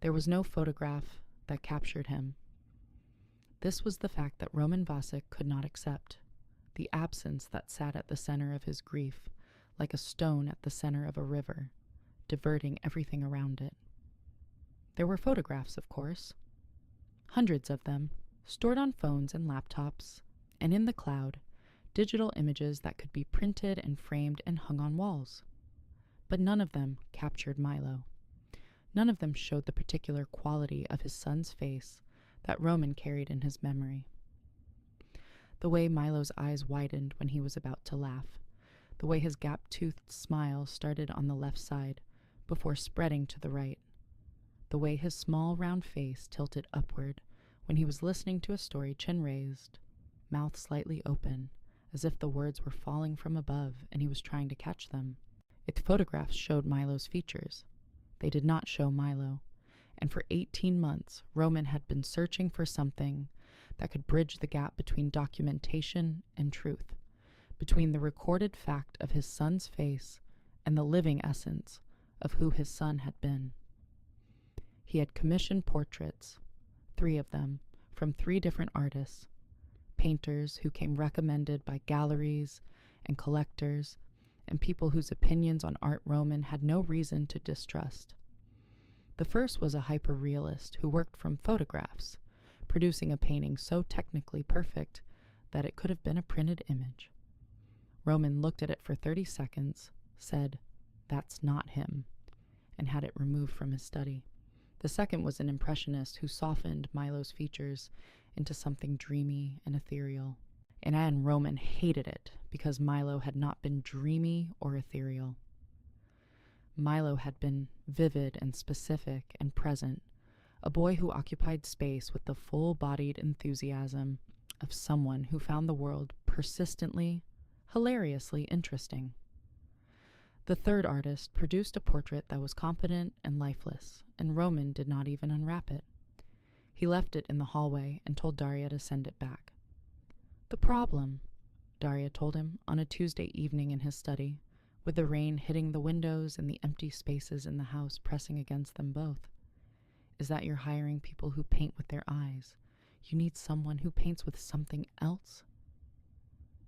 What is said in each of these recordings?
There was no photograph that captured him. This was the fact that Roman Vasik could not accept, the absence that sat at the center of his grief, like a stone at the center of a river, diverting everything around it. There were photographs, of course. Hundreds of them, stored on phones and laptops, and in the cloud, digital images that could be printed and framed and hung on walls. But none of them captured Milo. None of them showed the particular quality of his son's face that Roman carried in his memory. The way Milo's eyes widened when he was about to laugh, the way his gap-toothed smile started on the left side before spreading to the right, the way his small round face tilted upward when he was listening to a story, chin raised, mouth slightly open, as if the words were falling from above and he was trying to catch them. Its photographs showed Milo's features. They did not show Milo, and for 18 months, Roman had been searching for something that could bridge the gap between documentation and truth, between the recorded fact of his son's face and the living essence of who his son had been. He had commissioned portraits, 3 of them, from 3 different artists, painters who came recommended by galleries and collectors and people whose opinions on art Roman had no reason to distrust. The first was a hyper-realist who worked from photographs, producing a painting so technically perfect that it could have been a printed image. Roman looked at it for 30 seconds, said, "That's not him," and had it removed from his study. The second was an impressionist who softened Milo's features into something dreamy and ethereal. And Roman hated it because Milo had not been dreamy or ethereal. Milo had been vivid and specific and present, a boy who occupied space with the full-bodied enthusiasm of someone who found the world persistently, hilariously interesting. The third artist produced a portrait that was competent and lifeless, and Roman did not even unwrap it. He left it in the hallway and told Daria to send it back. "The problem," Daria told him on a Tuesday evening in his study, with the rain hitting the windows and the empty spaces in the house pressing against them both, "is that you're hiring people who paint with their eyes. You need someone who paints with something else."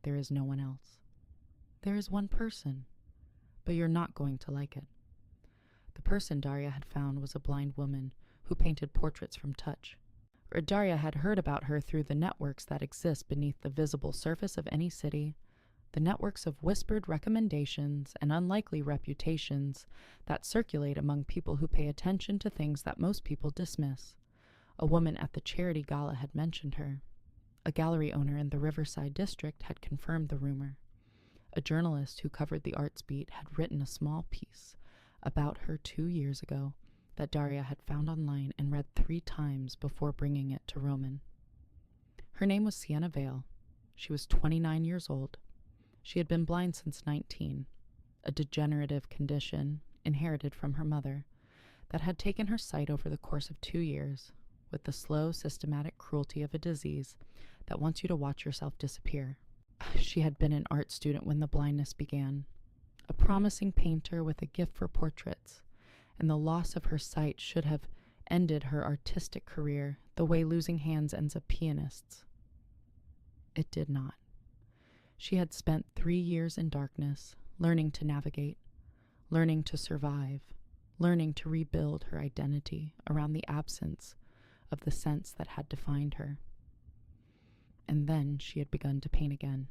"There is no one else." "There is one person, but you're not going to like it." The person Daria had found was a blind woman who painted portraits from touch. Daria had heard about her through the networks that exist beneath the visible surface of any city, the networks of whispered recommendations and unlikely reputations that circulate among people who pay attention to things that most people dismiss. A woman at the charity gala had mentioned her. A gallery owner in the Riverside district had confirmed the rumor. A journalist who covered the arts beat had written a small piece about her 2 years ago that Daria had found online and read 3 times before bringing it to Roman. Her name was Sienna Vale. She was 29 years old. She had been blind since 19, a degenerative condition inherited from her mother that had taken her sight over the course of 2 years, with the slow, systematic cruelty of a disease that wants you to watch yourself disappear. She had been an art student when the blindness began, a promising painter with a gift for portraits, and the loss of her sight should have ended her artistic career the way losing hands ends a pianist's. It did not. She had spent 3 years in darkness, learning to navigate, learning to survive, learning to rebuild her identity around the absence of the sense that had defined her. And then she had begun to paint again.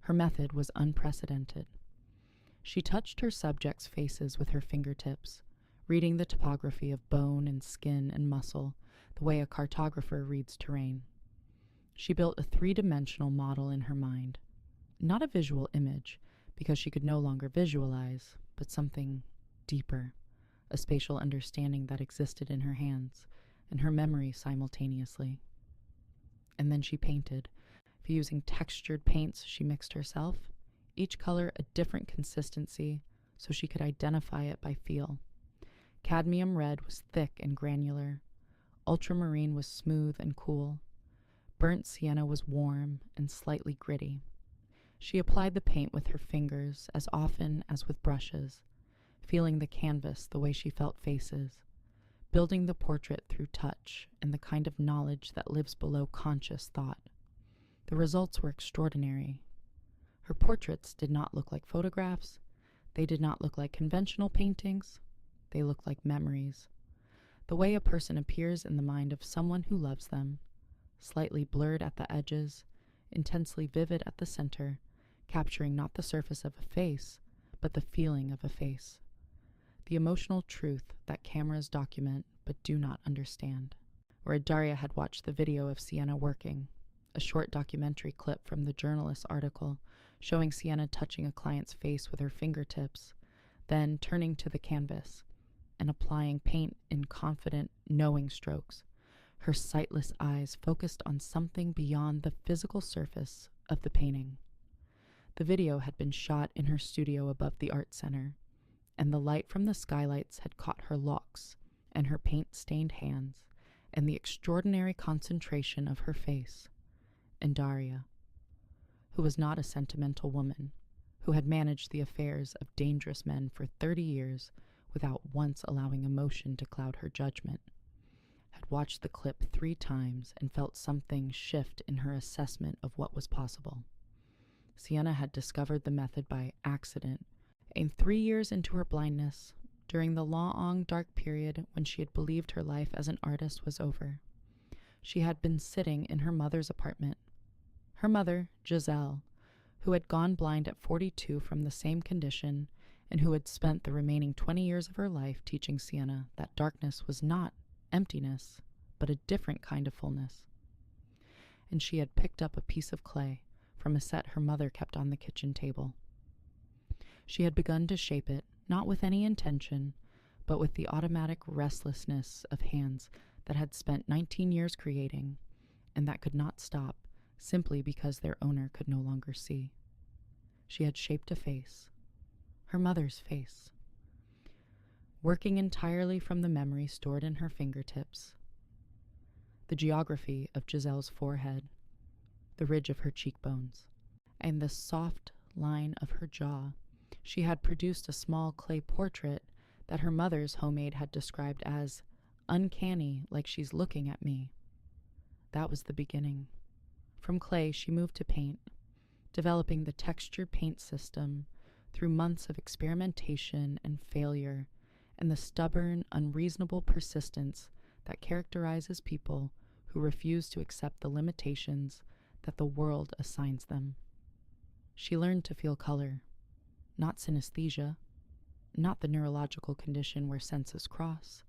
Her method was unprecedented. She touched her subjects' faces with her fingertips, reading the topography of bone and skin and muscle the way a cartographer reads terrain. She built a 3-dimensional model in her mind, not a visual image, because she could no longer visualize, but something deeper, a spatial understanding that existed in her hands and her memory simultaneously. And then she painted, using textured paints she mixed herself, each color a different consistency so she could identify it by feel. Cadmium red was thick and granular. Ultramarine was smooth and cool. Burnt sienna was warm and slightly gritty. She applied the paint with her fingers as often as with brushes, feeling the canvas the way she felt faces, building the portrait through touch and the kind of knowledge that lives below conscious thought. The results were extraordinary. Her portraits did not look like photographs. They did not look like conventional paintings. They looked like memories. The way a person appears in the mind of someone who loves them, slightly blurred at the edges, intensely vivid at the center, capturing not the surface of a face, but the feeling of a face. The emotional truth that cameras document but do not understand. Where Daria had watched the video of Sienna working, a short documentary clip from the journalist's article showing Sienna touching a client's face with her fingertips, then turning to the canvas and applying paint in confident, knowing strokes, her sightless eyes focused on something beyond the physical surface of the painting. The video had been shot in her studio above the art center, and the light from the skylights had caught her locks and her paint-stained hands and the extraordinary concentration of her face. And Daria, who was not a sentimental woman, who had managed the affairs of dangerous men for 30 years without once allowing emotion to cloud her judgment, had watched the clip 3 times and felt something shift in her assessment of what was possible. Sienna had discovered the method by accident, and 3 years into her blindness, during the long dark period when she had believed her life as an artist was over, she had been sitting in her mother's apartment. Her mother, Giselle, who had gone blind at 42 from the same condition and who had spent the remaining 20 years of her life teaching Sienna that darkness was not emptiness, but a different kind of fullness. And she had picked up a piece of clay from a set her mother kept on the kitchen table. She had begun to shape it, not with any intention, but with the automatic restlessness of hands that had spent 19 years creating, and that could not stop simply because their owner could no longer see. She had shaped a face, her mother's face, working entirely from the memory stored in her fingertips, the geography of Giselle's forehead, the ridge of her cheekbones, and the soft line of her jaw. She had produced a small clay portrait that her mother's homemade had described as uncanny, like she's looking at me. That was the beginning. From clay, she moved to paint, developing the texture paint system through months of experimentation and failure and the stubborn, unreasonable persistence that characterizes people who refuse to accept the limitations that the world assigns them. She learned to feel color, not synesthesia, not the neurological condition where senses cross,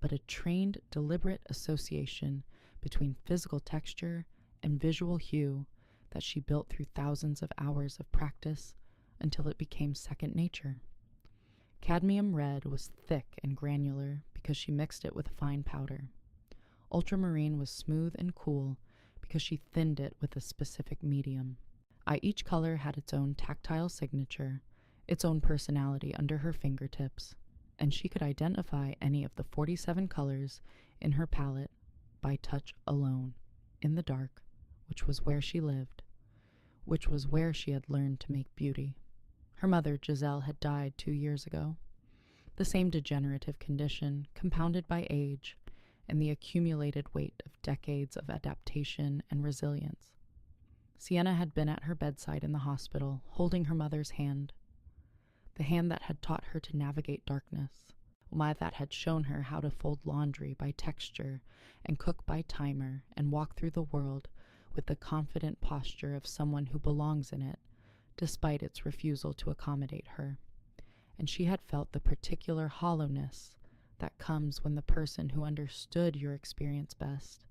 but a trained, deliberate association between physical texture and visual hue that she built through thousands of hours of practice until it became second nature. Cadmium red was thick and granular because she mixed it with a fine powder. Ultramarine was smooth and cool because she thinned it with a specific medium. Each color had its own tactile signature, its own personality under her fingertips, and she could identify any of the 47 colors in her palette by touch alone, in the dark, which was where she lived, which was where she had learned to make beauty. Her mother, Giselle, had died 2 years ago. The same degenerative condition, compounded by age and the accumulated weight of decades of adaptation and resilience. Sienna had been at her bedside in the hospital, holding her mother's hand, the hand that had taught her to navigate darkness, that had shown her how to fold laundry by texture and cook by timer and walk through the world with the confident posture of someone who belongs in it, despite its refusal to accommodate her. And she had felt the particular hollowness that comes when the person who understood your experience best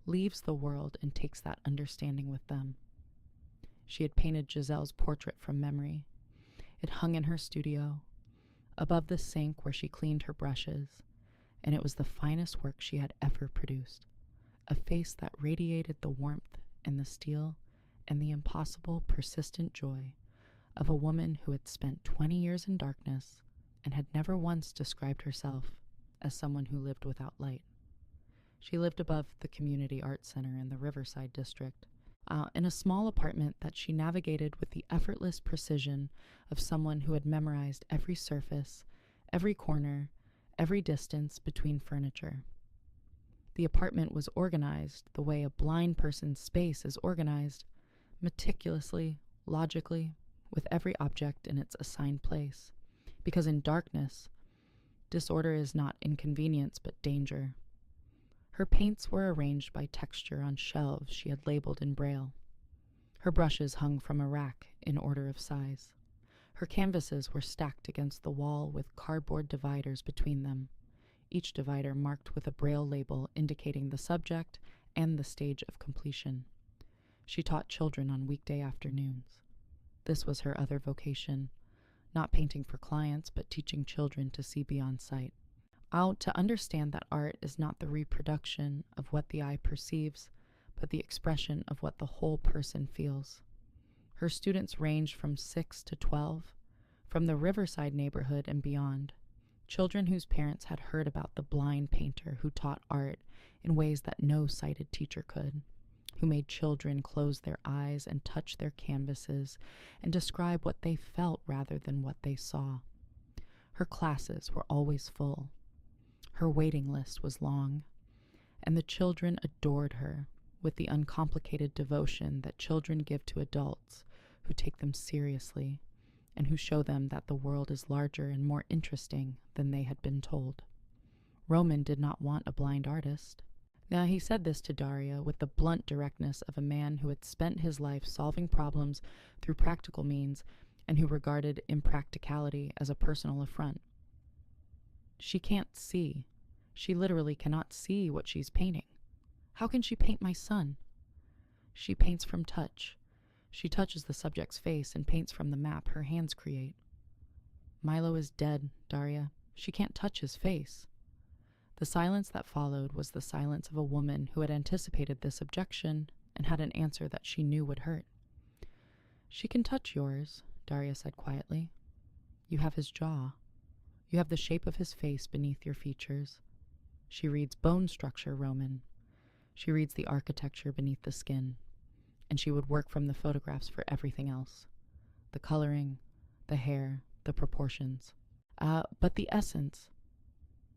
leaves the world and takes that understanding with them. She had painted Giselle's portrait from memory. It hung in her studio, above the sink where she cleaned her brushes, and it was the finest work she had ever produced, a face that radiated the warmth and the steel and the impossible, persistent joy of a woman who had spent 20 years in darkness and had never once described herself as someone who lived without light. She lived above the community art center in the Riverside district, in a small apartment that she navigated with the effortless precision of someone who had memorized every surface, every corner, every distance between furniture. The apartment was organized the way a blind person's space is organized, meticulously, logically, with every object in its assigned place. Because in darkness, disorder is not inconvenience but danger. Her paints were arranged by texture on shelves she had labeled in braille. Her brushes hung from a rack in order of size. Her canvases were stacked against the wall with cardboard dividers between them, each divider marked with a braille label indicating the subject and the stage of completion. She taught children on weekday afternoons. This was her other vocation, not painting for clients, but teaching children to see beyond sight. To understand that art is not the reproduction of what the eye perceives, but the expression of what the whole person feels. Her students ranged from 6 to 12, from the Riverside neighborhood and beyond, children whose parents had heard about the blind painter who taught art in ways that no sighted teacher could, who made children close their eyes and touch their canvases and describe what they felt rather than what they saw. Her classes were always full. Her waiting list was long, and the children adored her with the uncomplicated devotion that children give to adults who take them seriously and who show them that the world is larger and more interesting than they had been told. Roman did not want a blind artist. Now, he said this to Daria with the blunt directness of a man who had spent his life solving problems through practical means and who regarded impracticality as a personal affront. She can't see. She literally cannot see what she's painting. How can she paint my son? She paints from touch. She touches the subject's face and paints from the map her hands create. Milo is dead, Daria. She can't touch his face. The silence that followed was the silence of a woman who had anticipated this objection and had an answer that she knew would hurt. She can touch yours, Daria said quietly. You have his jaw. You have the shape of his face beneath your features. She reads bone structure, Roman. She reads the architecture beneath the skin. And she would work from the photographs for everything else. The coloring, the hair, the proportions. But the essence,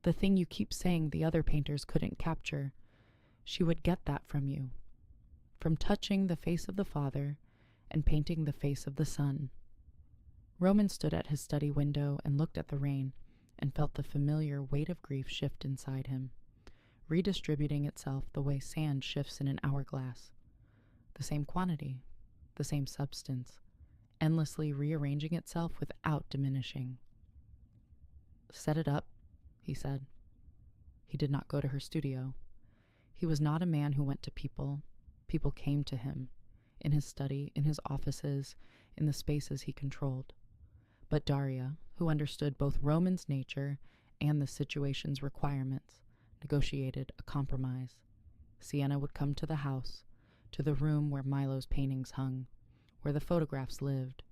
the thing you keep saying the other painters couldn't capture, she would get that from you. From touching the face of the father and painting the face of the son. Roman stood at his study window and looked at the rain and felt the familiar weight of grief shift inside him, redistributing itself the way sand shifts in an hourglass. The same quantity, the same substance, endlessly rearranging itself without diminishing. Set it up, he said. He did not go to her studio. He was not a man who went to people. People came to him, in his study, in his offices, in the spaces he controlled. But Daria, who understood both Roman's nature and the situation's requirements, negotiated a compromise. Sienna would come to the house, to the room where Milo's paintings hung, where the photographs lived,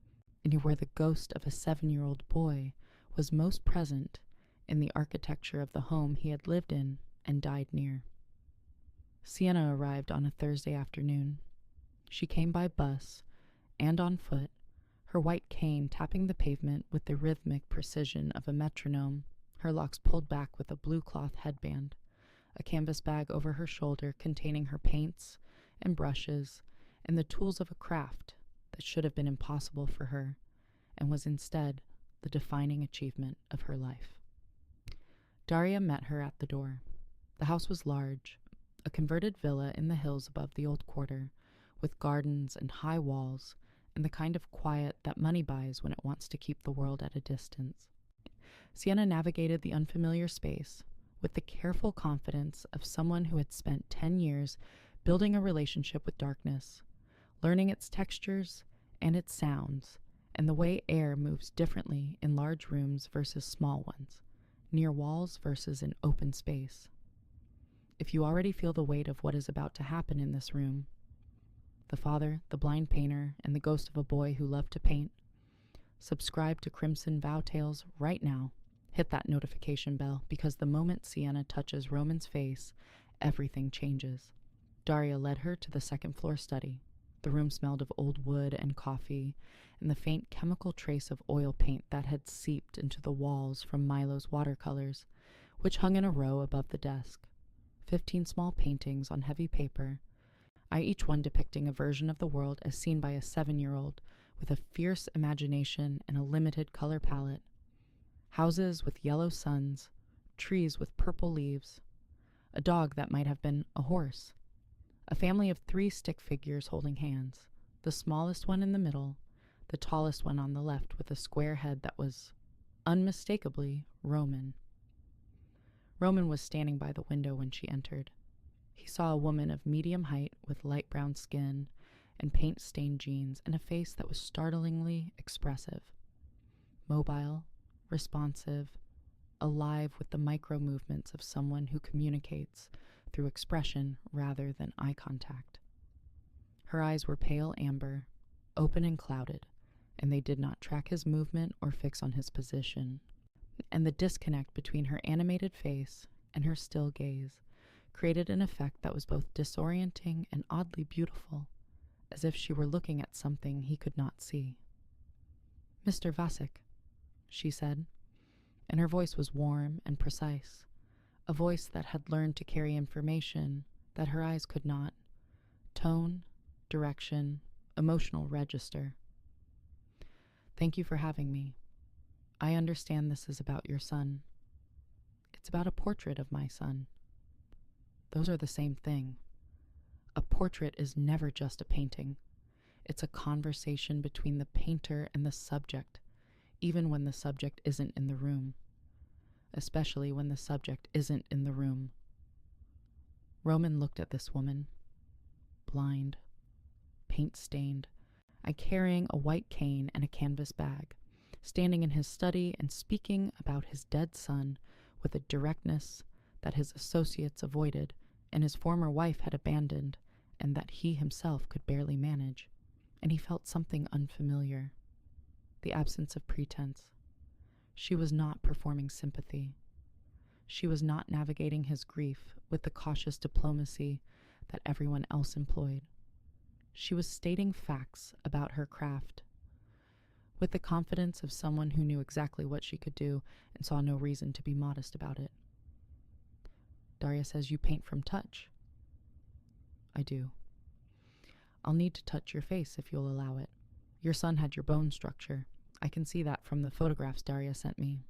and where the ghost of a 7-year-old boy was most present in the architecture of the home he had lived in and died near. Sienna arrived on a Thursday afternoon. She came by bus and on foot, her white cane tapping the pavement with the rhythmic precision of a metronome, her locks pulled back with a blue cloth headband, a canvas bag over her shoulder containing her paints and brushes and the tools of a craft that should have been impossible for her and was instead the defining achievement of her life. Daria met her at the door. The house was large, a converted villa in the hills above the old quarter, with gardens and high walls and the kind of quiet that money buys when it wants to keep the world at a distance. Sienna navigated the unfamiliar space with the careful confidence of someone who had spent 10 years building a relationship with darkness, learning its textures and its sounds, and the way air moves differently in large rooms versus small ones, near walls versus in open space. If you already feel the weight of what is about to happen in this room, the father, the blind painter, and the ghost of a boy who loved to paint, subscribe to Crimson Vow Tales right now. Hit that notification bell, because the moment Sienna touches Roman's face, everything changes. Daria led her to the second-floor study. The room smelled of old wood and coffee, and the faint chemical trace of oil paint that had seeped into the walls from Milo's watercolors, which hung in a row above the desk. 15 small paintings on heavy paper, each one depicting a version of the world as seen by a 7-year-old with a fierce imagination and a limited color palette. Houses with yellow suns, trees with purple leaves, a dog that might have been a horse, a family of 3 stick figures holding hands, the smallest one in the middle, the tallest one on the left with a square head that was unmistakably Roman. Roman was standing by the window when she entered. He saw a woman of medium height with light brown skin and paint-stained jeans and a face that was startlingly expressive. Mobile, responsive, alive with the micro-movements of someone who communicates through expression rather than eye contact. Her eyes were pale amber, open and clouded, and they did not track his movement or fix on his position. And the disconnect between her animated face and her still gaze created an effect that was both disorienting and oddly beautiful, as if she were looking at something he could not see. "Mr. Vasik," she said, and her voice was warm and precise, a voice that had learned to carry information that her eyes could not, tone, direction, emotional register. "Thank you for having me. I understand this is about your son. It's about a portrait of my son. Those are the same thing. A portrait is never just a painting. It's a conversation between the painter and the subject, even when the subject isn't in the room. Especially when the subject isn't in the room." Roman looked at this woman, blind, paint-stained, carrying a white cane and a canvas bag, standing in his study and speaking about his dead son with a directness that his associates avoided and his former wife had abandoned and that he himself could barely manage, and he felt something unfamiliar. The absence of pretense. She was not performing sympathy. She was not navigating his grief with the cautious diplomacy that everyone else employed. She was stating facts about her craft, with the confidence of someone who knew exactly what she could do and saw no reason to be modest about it. "Daria says you paint from touch." "I do. I'll need to touch your face if you'll allow it. Your son had your bone structure. I can see that from the photographs Daria sent me.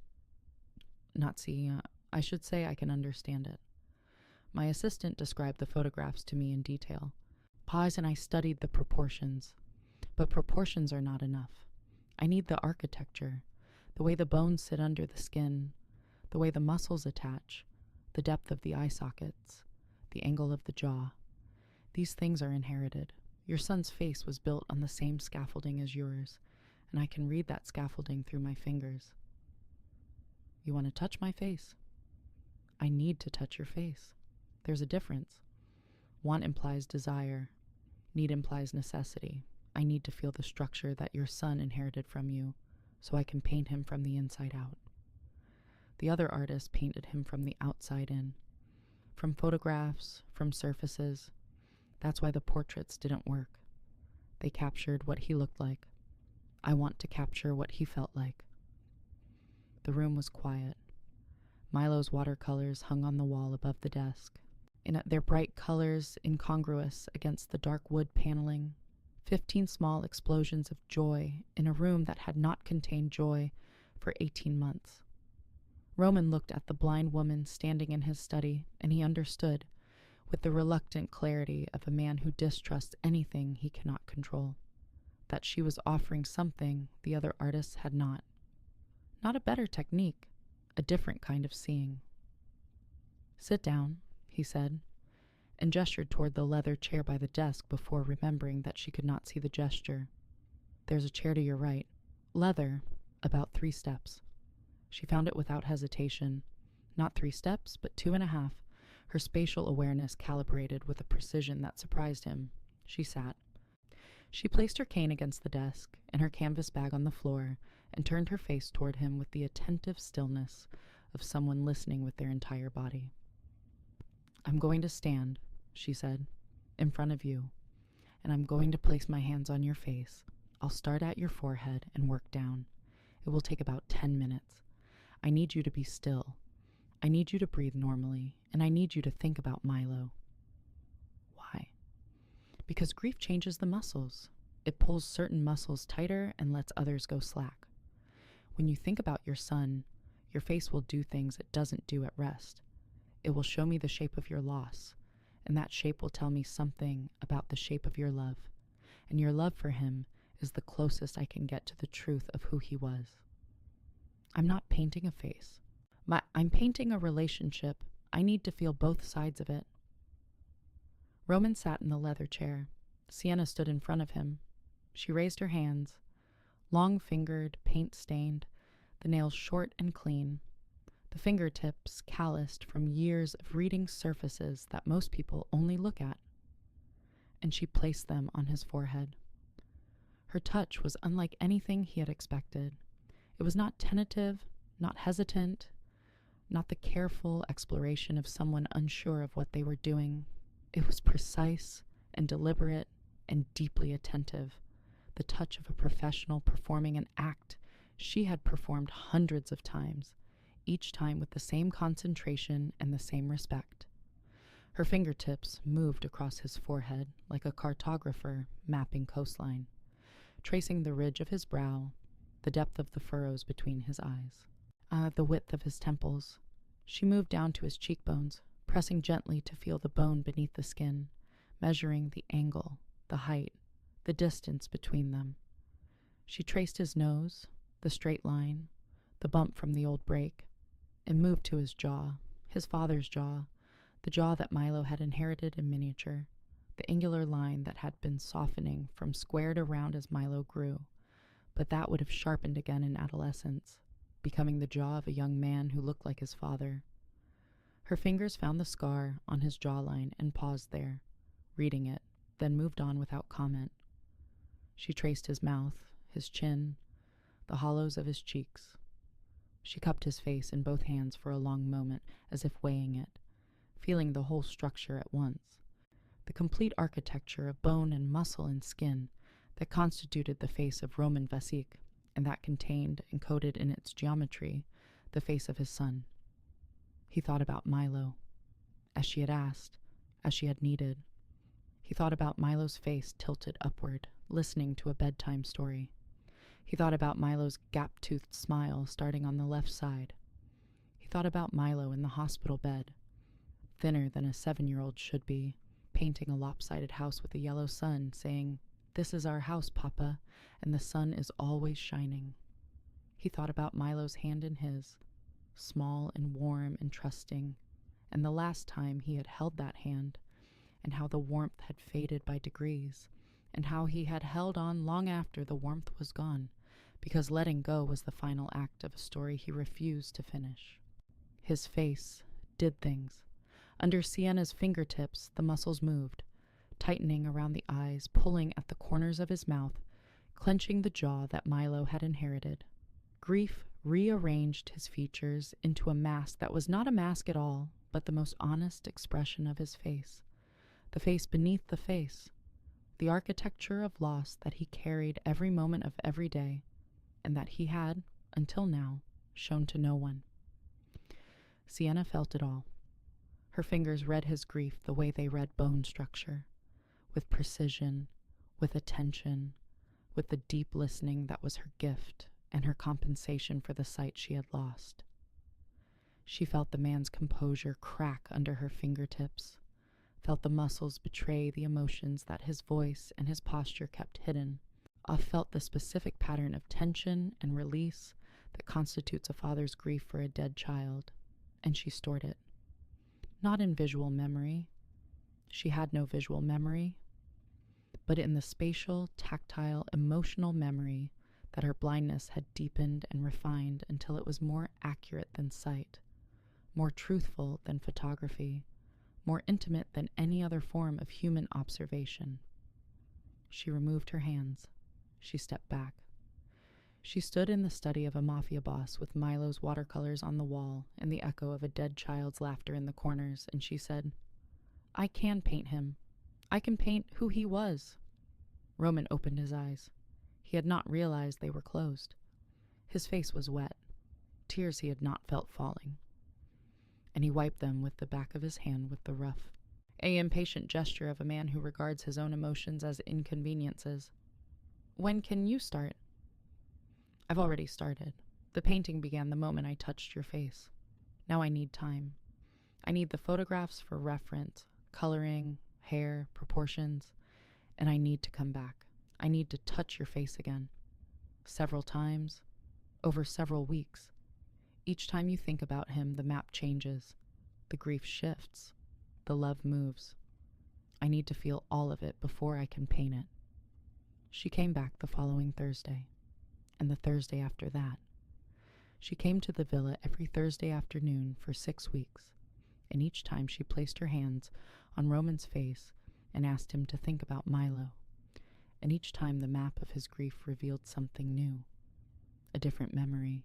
I should say I can understand it. My assistant described the photographs to me in detail. Paz and I studied the proportions, but proportions are not enough. I need the architecture, the way the bones sit under the skin, the way the muscles attach, the depth of the eye sockets, the angle of the jaw. These things are inherited. Your son's face was built on the same scaffolding as yours, and I can read that scaffolding through my fingers." "You want to touch my face?" "I need to touch your face. There's a difference. Want implies desire. Need implies necessity. I need to feel the structure that your son inherited from you, so I can paint him from the inside out. The other artist painted him from the outside in. From photographs, from surfaces. That's why the portraits didn't work. They captured what he looked like. I want to capture what he felt like." The room was quiet. Milo's watercolors hung on the wall above the desk, in their bright colors incongruous against the dark wood paneling. 15 small explosions of joy in a room that had not contained joy for 18 months. Roman looked at the blind woman standing in his study, and he understood, with the reluctant clarity of a man who distrusts anything he cannot control, that she was offering something the other artists had not. Not a better technique, a different kind of seeing. "Sit down," he said, and gestured toward the leather chair by the desk before remembering that she could not see the gesture. "There's a chair to your right. Leather, about 3 steps." She found it without hesitation. Not 3 steps, but 2.5, her spatial awareness calibrated with a precision that surprised him. She sat. She placed her cane against the desk and her canvas bag on the floor and turned her face toward him with the attentive stillness of someone listening with their entire body. "I'm going to stand," she said, "in front of you, and I'm going to place my hands on your face. I'll start at your forehead and work down. It will take about 10 minutes. I need you to be still. I need you to breathe normally, and I need you to think about Milo. Why? Because grief changes the muscles. It pulls certain muscles tighter and lets others go slack. When you think about your son, your face will do things it doesn't do at rest. It will show me the shape of your loss, and that shape will tell me something about the shape of your love. And your love for him is the closest I can get to the truth of who he was. I'm not painting a face. I'm painting a relationship. I need to feel both sides of it. Roman sat in the leather chair. Sienna stood in front of him. She raised her hands, long-fingered, paint-stained, the nails short and clean, the fingertips calloused from years of reading surfaces that most people only look at. And she placed them on his forehead. Her touch was unlike anything he had expected. It was not tentative, not hesitant, not the careful exploration of someone unsure of what they were doing. It was precise and deliberate and deeply attentive, the touch of a professional performing an act she had performed hundreds of times, each time with the same concentration and the same respect. Her fingertips moved across his forehead like a cartographer mapping coastline, tracing the ridge of his brow, the depth of the furrows between his eyes, the width of his temples. She moved down to his cheekbones, pressing gently to feel the bone beneath the skin, measuring the angle, the height, the distance between them. She traced his nose, the straight line, the bump from the old break, and moved to his jaw, his father's jaw, the jaw that Milo had inherited in miniature, the angular line that had been softening from square to round as Milo grew, but that would have sharpened again in adolescence, becoming the jaw of a young man who looked like his father. Her fingers found the scar on his jawline and paused there, reading it, then moved on without comment. She traced his mouth, his chin, the hollows of his cheeks. She cupped his face in both hands for a long moment, as if weighing it, feeling the whole structure at once, the complete architecture of bone and muscle and skin that constituted the face of Roman Vasik, and that contained, encoded in its geometry, the face of his son. He thought about Milo, as she had asked, as she had needed. He thought about Milo's face tilted upward, listening to a bedtime story. He thought about Milo's gap-toothed smile starting on the left side. He thought about Milo in the hospital bed, thinner than a 7-year-old should be, painting a lopsided house with a yellow sun, saying, "This is our house, Papa, and the sun is always shining." He thought about Milo's hand in his, small and warm and trusting, and the last time he had held that hand, and how the warmth had faded by degrees, and how he had held on long after the warmth was gone, because letting go was the final act of a story he refused to finish. His face did things. Under Sienna's fingertips, the muscles moved, tightening around the eyes, pulling at the corners of his mouth, clenching the jaw that Milo had inherited. Grief rearranged his features into a mask that was not a mask at all, but the most honest expression of his face, the face beneath the face, the architecture of loss that he carried every moment of every day, and that he had, until now, shown to no one. Sienna felt it all. Her fingers read his grief the way they read bone structure, with precision, with attention, with the deep listening that was her gift and her compensation for the sight she had lost. She felt the man's composure crack under her fingertips, felt the muscles betray the emotions that his voice and his posture kept hidden, felt the specific pattern of tension and release that constitutes a father's grief for a dead child, and she stored it. Not in visual memory. She had no visual memory, but in the spatial, tactile, emotional memory that her blindness had deepened and refined until it was more accurate than sight, more truthful than photography, more intimate than any other form of human observation. She removed her hands. She stepped back. She stood in the study of a Mafia boss with Milo's watercolors on the wall and the echo of a dead child's laughter in the corners, and she said, "I can paint him. I can paint who he was." Roman opened his eyes. He had not realized they were closed. His face was wet, tears he had not felt falling. and he wiped them with the back of his hand with the rough, impatient gesture of a man who regards his own emotions as inconveniences. When can you start? I've already started. The painting began the moment I touched your face. Now I need time. I need the photographs for reference, coloring, hair, proportions, and I need to come back. I need to touch your face again. Several times, over several weeks. Each time you think about him, the map changes. The grief shifts. The love moves. I need to feel all of it before I can paint it. She came back the following Thursday, and the Thursday after that. She came to the villa every Thursday afternoon for 6 weeks, and each time she placed her hands on Roman's face and asked him to think about Milo, and each time the map of his grief revealed something new, a different memory,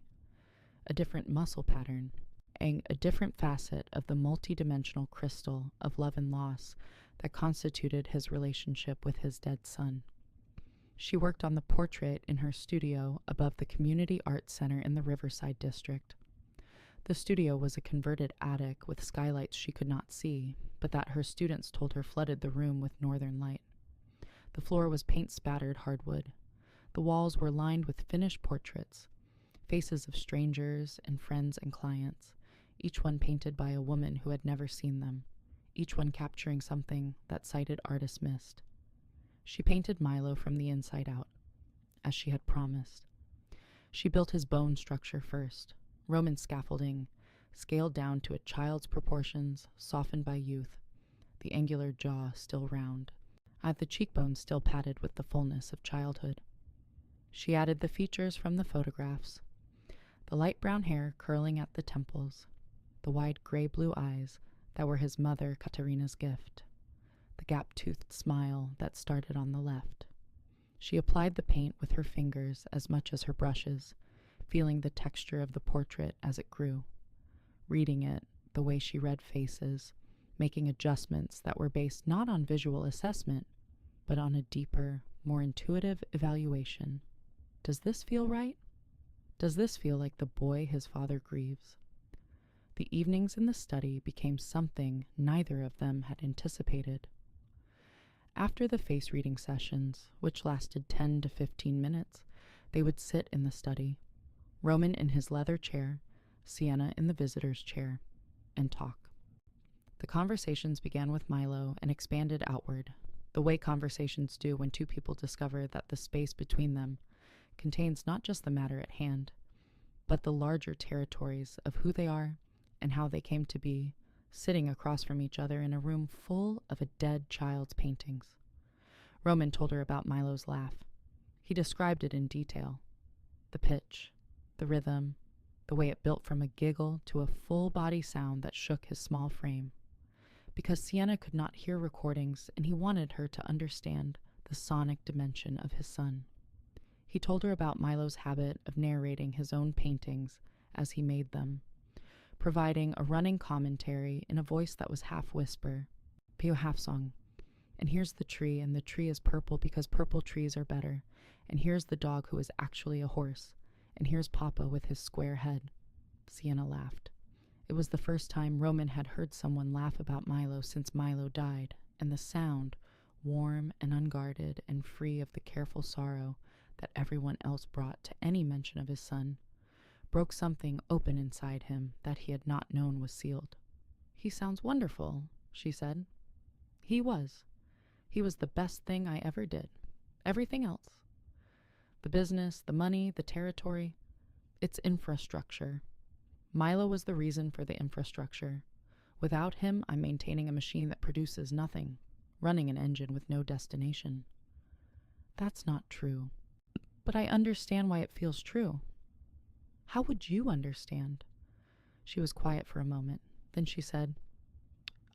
a different muscle pattern, and a different facet of the multidimensional crystal of love and loss that constituted his relationship with his dead son. She worked on the portrait in her studio above the Community Arts Center in the Riverside District. The studio was a converted attic with skylights she could not see, but that her students told her flooded the room with northern light. The floor was paint-spattered hardwood. The walls were lined with finished portraits, faces of strangers and friends and clients, each one painted by a woman who had never seen them, each one capturing something that sighted artists missed. She painted Milo from the inside out, as she had promised. She built his bone structure first, Roman scaffolding, scaled down to a child's proportions, softened by youth, the angular jaw still round, the cheekbones still padded with the fullness of childhood. She added the features from the photographs, the light brown hair curling at the temples, the wide gray-blue eyes that were his mother Katerina's gift, the gap-toothed smile that started on the left. She applied the paint with her fingers as much as her brushes, feeling the texture of the portrait as it grew, reading it the way she read faces, making adjustments that were based not on visual assessment, but on a deeper, more intuitive evaluation. Does this feel right? Does this feel like the boy his father grieves? The evenings in the study became something neither of them had anticipated. After the face-reading sessions, which lasted 10 to 15 minutes, they would sit in the study, Roman in his leather chair, Sienna in the visitor's chair, and talk. The conversations began with Milo and expanded outward, the way conversations do when two people discover that the space between them contains not just the matter at hand, but the larger territories of who they are and how they came to be, sitting across from each other in a room full of a dead child's paintings. Roman told her about Milo's laugh. He described it in detail. The pitch, the rhythm, the way it built from a giggle to a full-body sound that shook his small frame. Because Sienna could not hear recordings, and he wanted her to understand the sonic dimension of his son. He told her about Milo's habit of narrating his own paintings as he made them, providing a running commentary in a voice that was half whisper, half song. And here's the tree, and the tree is purple because purple trees are better. And here's the dog who is actually a horse. And here's Papa with his square head. Sienna laughed. It was the first time Roman had heard someone laugh about Milo since Milo died, and the sound, warm and unguarded and free of the careful sorrow that everyone else brought to any mention of his son, broke something open inside him that he had not known was sealed. "He sounds wonderful," she said. He was. He was the best thing I ever did. Everything else. The business, the money, the territory. It's infrastructure. Milo was the reason for the infrastructure. Without him, I'm maintaining a machine that produces nothing, running an engine with no destination. That's not true. But I understand why it feels true. How would you understand? She was quiet for a moment. Then she said,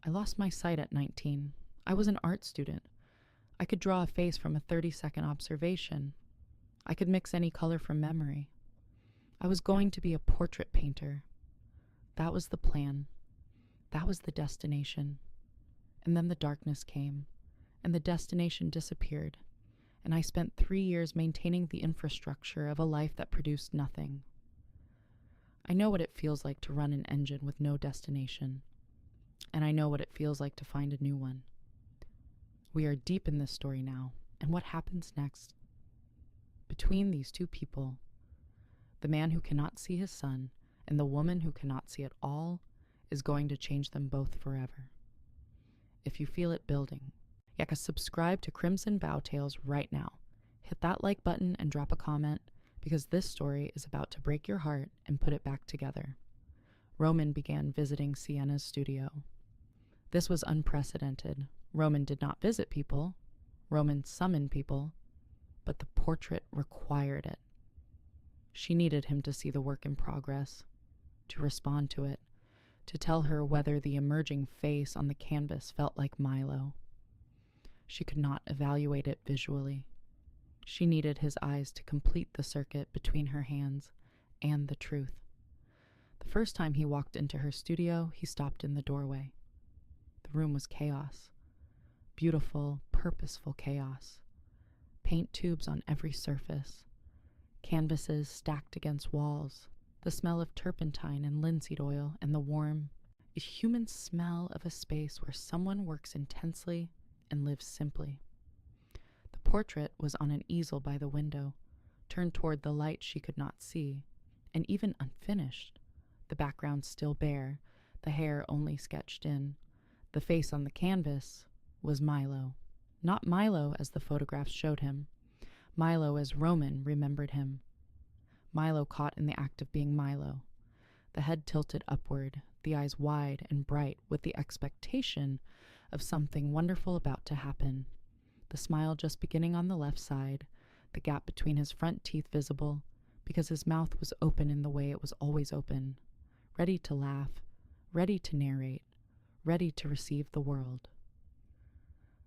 I lost my sight at 19. I was an art student. I could draw a face from a 30-second observation. I could mix any color from memory. I was going to be a portrait painter. That was the plan. That was the destination. And then the darkness came, and the destination disappeared, and I spent 3 years maintaining the infrastructure of a life that produced nothing. I know what it feels like to run an engine with no destination, and I know what it feels like to find a new one. We are deep in this story now, and what happens next? Between these two people, the man who cannot see his son and the woman who cannot see at all, is going to change them both forever. If you feel it building, subcribe to Crimson Bow Tales right now. Hit that like button and drop a comment, because this story is about to break your heart and put it back together. Roman began visiting Sienna's studio. This was unprecedented. Roman did not visit people. Roman summoned people, but the portrait required it. She needed him to see the work in progress, to respond to it, to tell her whether the emerging face on the canvas felt like Milo. She could not evaluate it visually. She needed his eyes to complete the circuit between her hands and the truth. The first time he walked into her studio, he stopped in the doorway. The room was chaos. Beautiful, purposeful chaos. Paint tubes on every surface. Canvases stacked against walls. The smell of turpentine and linseed oil, and the warm, human smell of a space where someone works intensely and lives simply. The portrait was on an easel by the window, turned toward the light she could not see, and even unfinished. The background still bare, the hair only sketched in. The face on the canvas was Milo. Not Milo as the photographs showed him. Milo as Roman remembered him. Milo caught in the act of being Milo. The head tilted upward, the eyes wide and bright with the expectation of something wonderful about to happen. The smile just beginning on the left side, the gap between his front teeth visible, because his mouth was open in the way it was always open, ready to laugh, ready to narrate, ready to receive the world.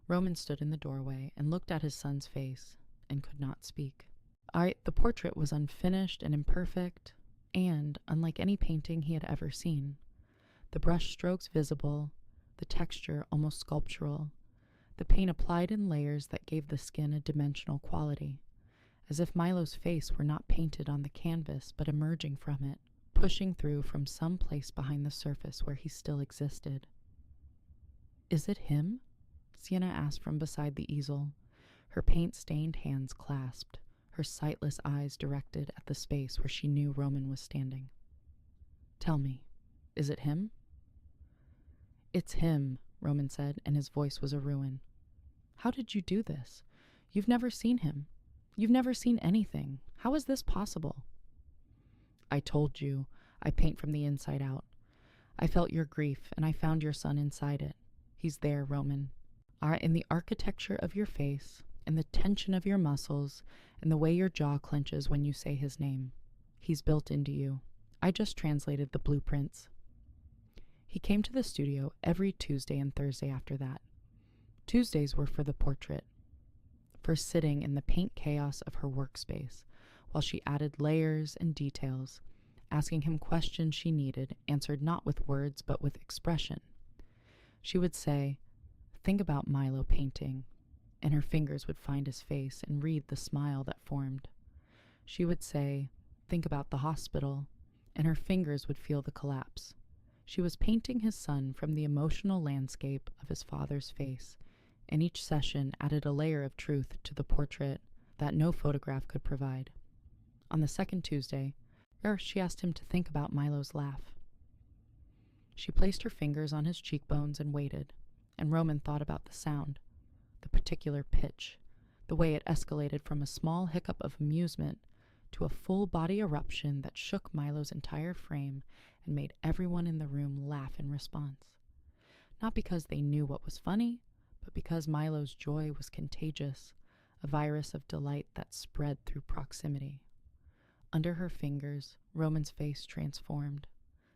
Roman stood in the doorway and looked at his son's face and could not speak. The portrait was unfinished and imperfect, and unlike any painting he had ever seen. The brush strokes visible, the texture almost sculptural, the paint applied in layers that gave the skin a dimensional quality, as if Milo's face were not painted on the canvas but emerging from it, pushing through from some place behind the surface where he still existed. "Is it him?" Sienna asked from beside the easel, her paint-stained hands clasped, her sightless eyes directed at the space where she knew Roman was standing. "Tell me, is it him?" "It's him," Roman said, and his voice was a ruin. "How did you do this? You've never seen him. You've never seen anything. How is this possible?" "I told you, I paint from the inside out. I felt your grief, and I found your son inside it. He's there, Roman. In the architecture of your face, in the tension of your muscles, and the way your jaw clenches when you say his name. He's built into you. I just translated the blueprints." He came to the studio every Tuesday and Thursday after that. Tuesdays were for the portrait, for sitting in the paint chaos of her workspace, while she added layers and details, asking him questions she needed, answered not with words but with expression. She would say, "Think about Milo painting," and her fingers would find his face and read the smile that formed. She would say, "Think about the hospital," and her fingers would feel the collapse. She was painting his son from the emotional landscape of his father's face, and each session added a layer of truth to the portrait that no photograph could provide. On the second Tuesday, she asked him to think about Milo's laugh. She placed her fingers on his cheekbones and waited, and Roman thought about the sound, the particular pitch, the way it escalated from a small hiccup of amusement to a full-body eruption that shook Milo's entire frame and made everyone in the room laugh in response. Not because they knew what was funny, but because Milo's joy was contagious, a virus of delight that spread through proximity. Under her fingers, Roman's face transformed.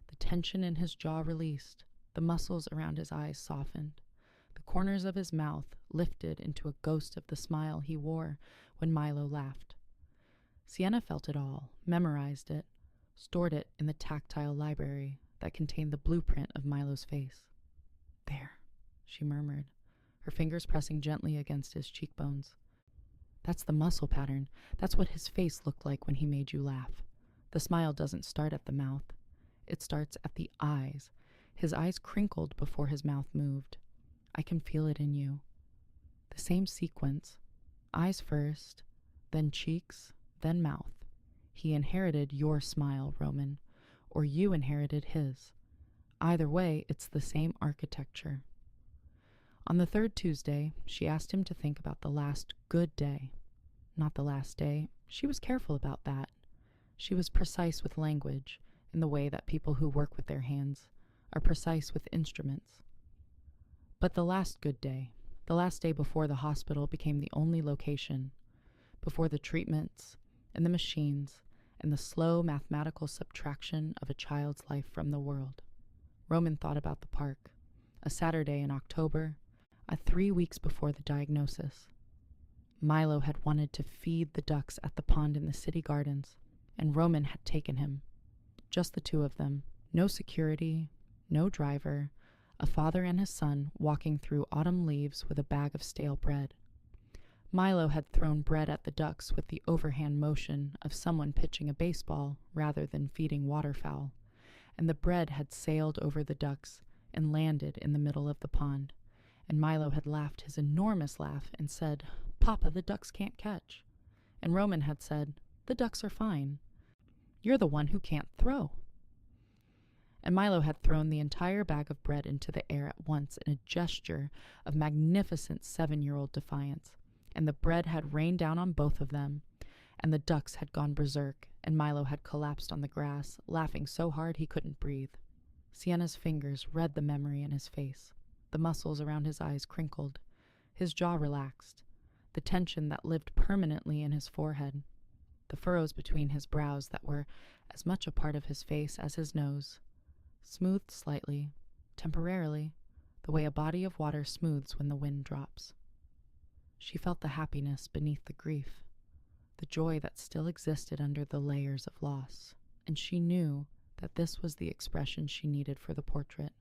The tension in his jaw released, the muscles around his eyes softened. The corners of his mouth lifted into a ghost of the smile he wore when Milo laughed. Sienna felt it all, memorized it, stored it in the tactile library that contained the blueprint of Milo's face. "There," she murmured, her fingers pressing gently against his cheekbones. "That's the muscle pattern. That's what his face looked like when he made you laugh. The smile doesn't start at the mouth. It starts at the eyes. His eyes crinkled before his mouth moved. I can feel it in you. The same sequence. Eyes first, then cheeks, then mouth. He inherited your smile, Roman, or you inherited his. Either way, it's the same architecture. On the third Tuesday, she asked him to think about the last good day. Not the last day. She was careful about that. She was precise with language, in the way that people who work with their hands are precise with instruments. But the last good day, the last day before the hospital became the only location, before the treatments and the machines and the slow mathematical subtraction of a child's life from the world. Roman thought about the park, a Saturday in October, 3 weeks before the diagnosis. Milo had wanted to feed the ducks at the pond in the city gardens, and Roman had taken him. Just the two of them, no security, no driver, a father and his son walking through autumn leaves with a bag of stale bread. Milo had thrown bread at the ducks with the overhand motion of someone pitching a baseball rather than feeding waterfowl, and the bread had sailed over the ducks and landed in the middle of the pond, and Milo had laughed his enormous laugh and said, "Papa, the ducks can't catch." And Roman had said, "The ducks are fine. You're the one who can't throw." And Milo had thrown the entire bag of bread into the air at once in a gesture of magnificent 7-year-old defiance, and the bread had rained down on both of them, and the ducks had gone berserk, and Milo had collapsed on the grass, laughing so hard he couldn't breathe. Sienna's fingers read the memory in his face. The muscles around his eyes crinkled. His jaw relaxed. The tension that lived permanently in his forehead. The furrows between his brows that were as much a part of his face as his nose. Smoothed slightly, temporarily, the way a body of water smooths when the wind drops. She felt the happiness beneath the grief, the joy that still existed under the layers of loss, and she knew that this was the expression she needed for the portrait.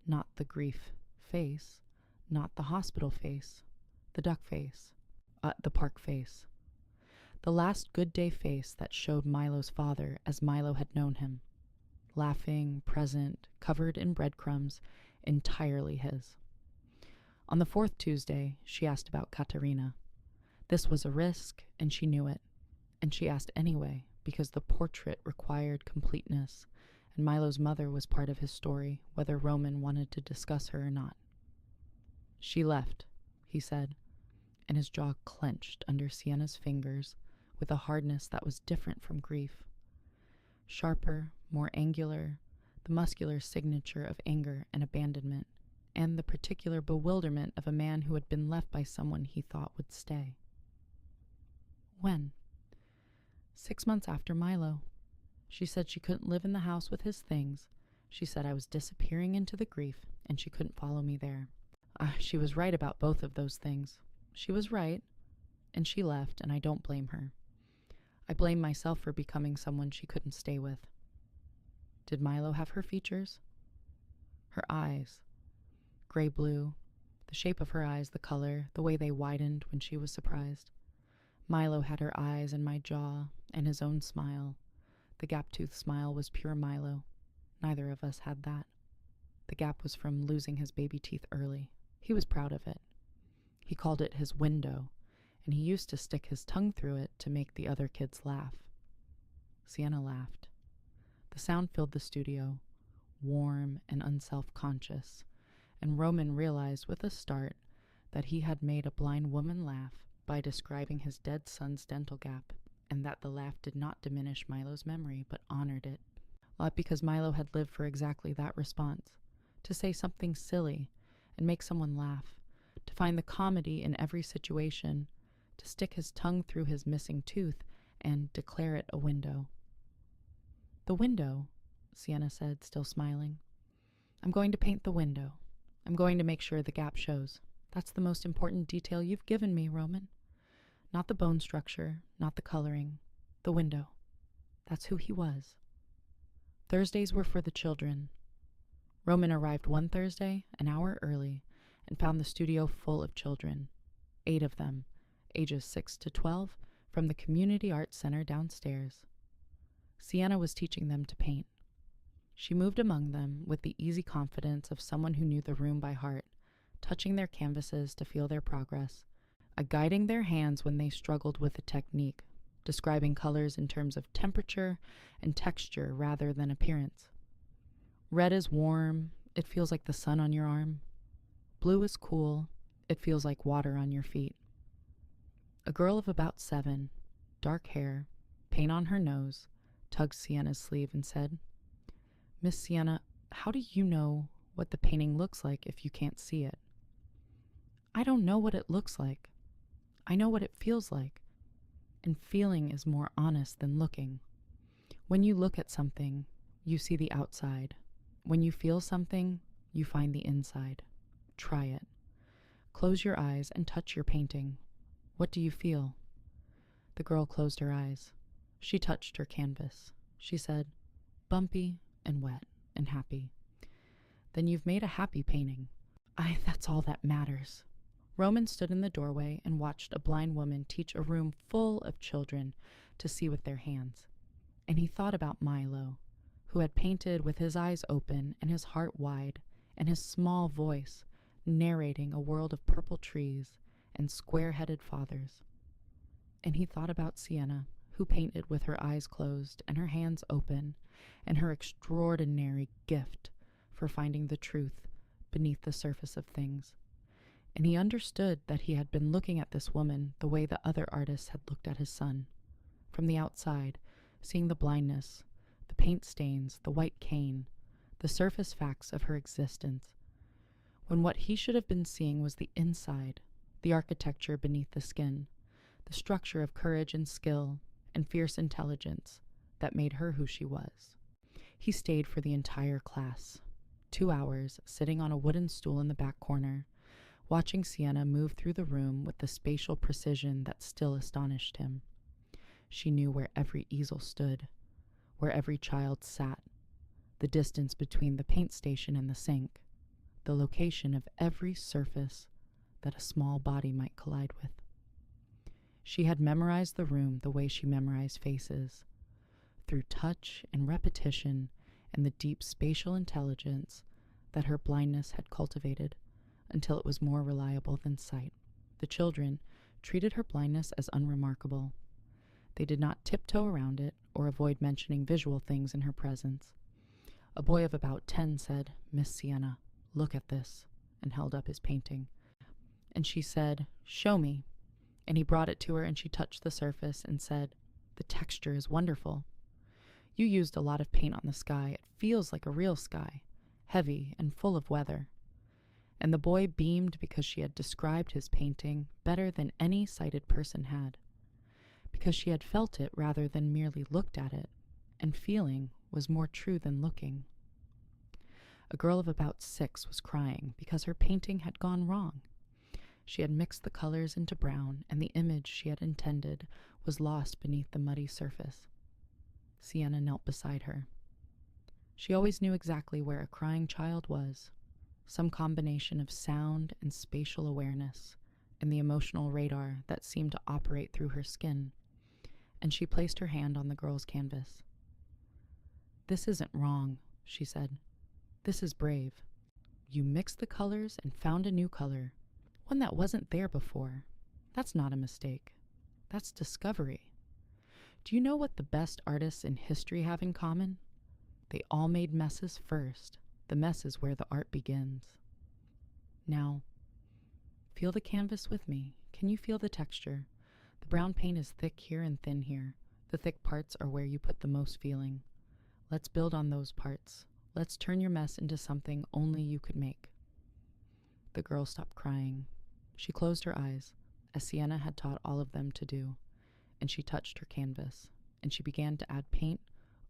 Not the grief face, not the hospital face, the duck face, the park face. The last good day face that showed Milo's father as Milo had known him. Laughing, present, covered in breadcrumbs, entirely his. On the fourth Tuesday, she asked about Katerina. This was a risk, and she knew it. And she asked anyway, because the portrait required completeness, and Milo's mother was part of his story, whether Roman wanted to discuss her or not. "She left," he said, and his jaw clenched under Sienna's fingers with a hardness that was different from grief. Sharper, more angular, the muscular signature of anger and abandonment, and the particular bewilderment of a man who had been left by someone he thought would stay. When? 6 months after Milo. She said she couldn't live in the house with his things. She said I was disappearing into the grief, and she couldn't follow me there. She was right about both of those things. She was right, and she left, and I don't blame her. I blame myself for becoming someone she couldn't stay with. Did Milo have her features? Her eyes. Gray-blue. The shape of her eyes, the color, the way they widened when she was surprised. Milo had her eyes and my jaw, and his own smile. The gap-toothed smile was pure Milo. Neither of us had that. The gap was from losing his baby teeth early. He was proud of it. He called it his window, and he used to stick his tongue through it to make the other kids laugh. Sienna laughed. The sound filled the studio, warm and unself-conscious, and Roman realized with a start that he had made a blind woman laugh by describing his dead son's dental gap, and that the laugh did not diminish Milo's memory, but honored it. Because Milo had lived for exactly that response, to say something silly and make someone laugh, to find the comedy in every situation, to stick his tongue through his missing tooth and declare it a window. "The window," Sienna said, still smiling. "I'm going to paint the window. I'm going to make sure the gap shows. That's the most important detail you've given me, Roman. Not the bone structure, not the coloring. The window. That's who he was." Thursdays were for the children. Roman arrived one Thursday, an hour early, and found the studio full of children. 8 of them, ages 6 to 12, from the Community Arts Center downstairs. Sienna was teaching them to paint. She moved among them with the easy confidence of someone who knew the room by heart, touching their canvases to feel their progress, guiding their hands when they struggled with a technique, describing colors in terms of temperature and texture rather than appearance. Red is warm, it feels like the sun on your arm. Blue is cool, it feels like water on your feet. A girl of about 7, dark hair, paint on her nose, tugged Sienna's sleeve and said, "Miss Sienna, how do you know what the painting looks like if you can't see it?" "I don't know what it looks like. I know what it feels like. And feeling is more honest than looking. When you look at something, you see the outside. When you feel something, you find the inside. Try it. Close your eyes and touch your painting. What do you feel?" The girl closed her eyes. She touched her canvas. She said, "Bumpy and wet and happy." "Then you've made a happy painting." That's all that matters." Roman stood in the doorway and watched a blind woman teach a room full of children to see with their hands. And he thought about Milo, who had painted with his eyes open and his heart wide, and his small voice narrating a world of purple trees and square-headed fathers. And he thought about Sienna, who painted with her eyes closed and her hands open, and her extraordinary gift for finding the truth beneath the surface of things. And he understood that he had been looking at this woman the way the other artists had looked at his son, from the outside, seeing the blindness, the paint stains, the white cane, the surface facts of her existence, when what he should have been seeing was the inside, the architecture beneath the skin, the structure of courage and skill and fierce intelligence that made her who she was. He stayed for the entire class, 2 hours, sitting on a wooden stool in the back corner, watching Sienna move through the room with the spatial precision that still astonished him. She knew where every easel stood, where every child sat, the distance between the paint station and the sink, the location of every surface that a small body might collide with. She had memorized the room the way she memorized faces, through touch and repetition and the deep spatial intelligence that her blindness had cultivated, until it was more reliable than sight. The children treated her blindness as unremarkable. They did not tiptoe around it or avoid mentioning visual things in her presence. A boy of about 10 said, "Miss Sienna, look at this," and held up his painting. And she said, "Show me." And he brought it to her and she touched the surface and said, "The texture is wonderful. You used a lot of paint on the sky. It feels like a real sky, heavy and full of weather." And the boy beamed because she had described his painting better than any sighted person had, because she had felt it rather than merely looked at it, and feeling was more true than looking. A girl of about 6 was crying because her painting had gone wrong. She had mixed the colors into brown, and the image she had intended was lost beneath the muddy surface. Sienna knelt beside her. She always knew exactly where a crying child was, some combination of sound and spatial awareness, and the emotional radar that seemed to operate through her skin, and she placed her hand on the girl's canvas. "This isn't wrong," she said. "This is brave. You mixed the colors and found a new color, one that wasn't there before. That's not a mistake. That's discovery. Do you know what the best artists in history have in common? They all made messes first. The mess is where the art begins. Now, feel the canvas with me. Can you feel the texture? The brown paint is thick here and thin here. The thick parts are where you put the most feeling. Let's build on those parts. Let's turn your mess into something only you could make." The girl stopped crying. She closed her eyes, as Sienna had taught all of them to do, and she touched her canvas, and she began to add paint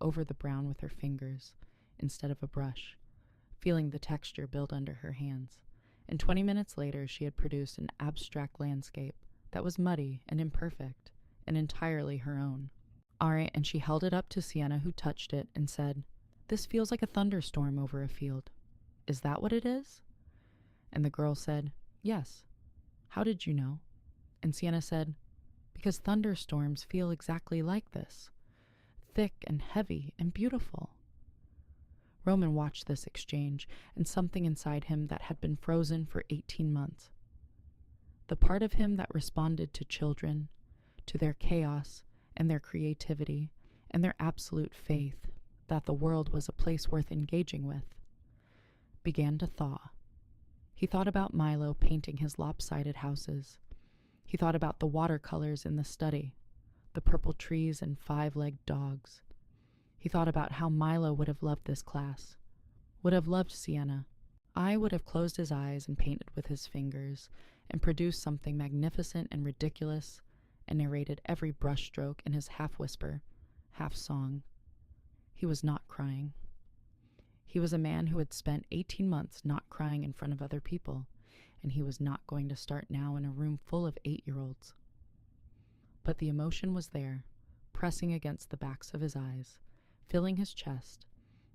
over the brown with her fingers instead of a brush, feeling the texture build under her hands. And 20 minutes later, she had produced an abstract landscape that was muddy and imperfect and entirely her own. All right, and she held it up to Sienna, who touched it and said, "This feels like a thunderstorm over a field. Is that what it is?" And the girl said, "Yes." "How did you know?" And Sienna said, "Because thunderstorms feel exactly like this. thick and heavy and beautiful. Roman watched this exchange, and something inside him that had been frozen for 18 months. The part of him that responded to children, to their chaos and their creativity and their absolute faith that the world was a place worth engaging with, began to thaw. He thought about Milo painting his lopsided houses. He thought about the watercolors in the study, the purple trees and 5-legged dogs. He thought about how Milo would have loved this class, would have loved Sienna. I would have closed his eyes and painted with his fingers and produced something magnificent and ridiculous and narrated every brushstroke in his half-whisper, half-song. He was not crying. He was a man who had spent 18 months not crying in front of other people, and he was not going to start now in a room full of 8-year-olds. But the emotion was there, pressing against the backs of his eyes, filling his chest,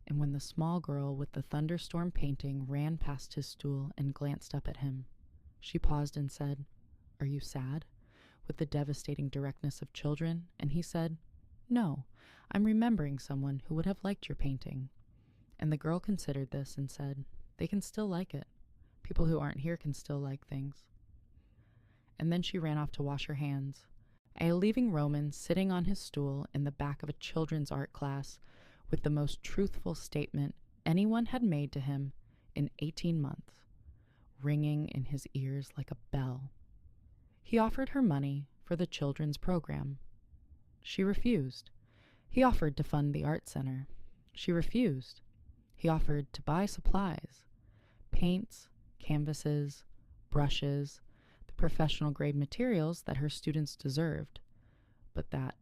and when the small girl with the thunderstorm painting ran past his stool and glanced up at him, she paused and said, "Are you sad?" with the devastating directness of children, and he said, "No, I'm remembering someone who would have liked your painting." And the girl considered this and said, "They can still like it. People who aren't here can still like things." And then she ran off to wash her hands, leaving Roman sitting on his stool in the back of a children's art class with the most truthful statement anyone had made to him in 18 months, ringing in his ears like a bell. He offered her money for the children's program. She refused. He offered to fund the art center. She refused. He offered to buy supplies, paints, canvases, brushes, the professional-grade materials that her students deserved, but that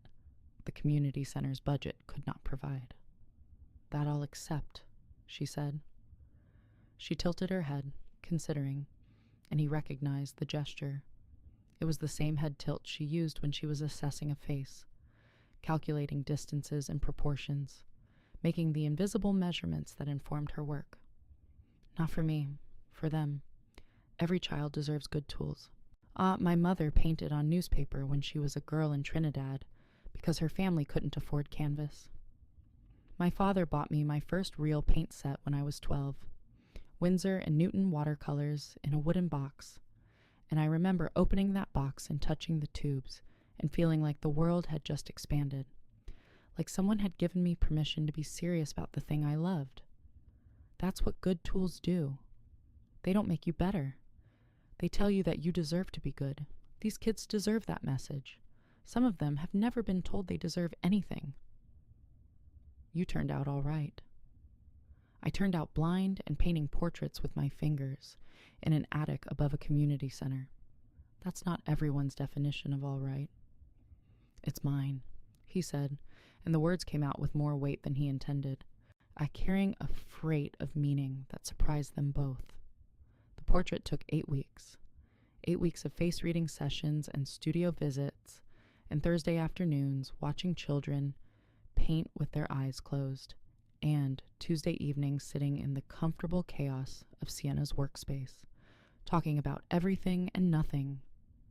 the community center's budget could not provide. "That I'll accept," she said. She tilted her head, considering, and he recognized the gesture. It was the same head tilt she used when she was assessing a face, calculating distances and proportions, making the invisible measurements that informed her work. "Not for me, for them. Every child deserves good tools. My mother painted on newspaper when she was a girl in Trinidad because her family couldn't afford canvas. My father bought me my first real paint set when I was 12, Winsor and Newton watercolors in a wooden box, and I remember opening that box and touching the tubes and feeling like the world had just expanded, like someone had given me permission to be serious about the thing I loved. That's what good tools do. They don't make you better. They tell you that you deserve to be good. These kids deserve that message. Some of them have never been told they deserve anything. You turned out all right." I turned out blind and painting portraits with my fingers in an attic above a community center. That's not everyone's definition of all right. "It's mine," he said, and the words came out with more weight than he intended, carrying a freight of meaning that surprised them both. The portrait took 8 weeks. 8 weeks of face-reading sessions and studio visits, and Thursday afternoons watching children paint with their eyes closed, and Tuesday evenings sitting in the comfortable chaos of Sienna's workspace, talking about everything and nothing,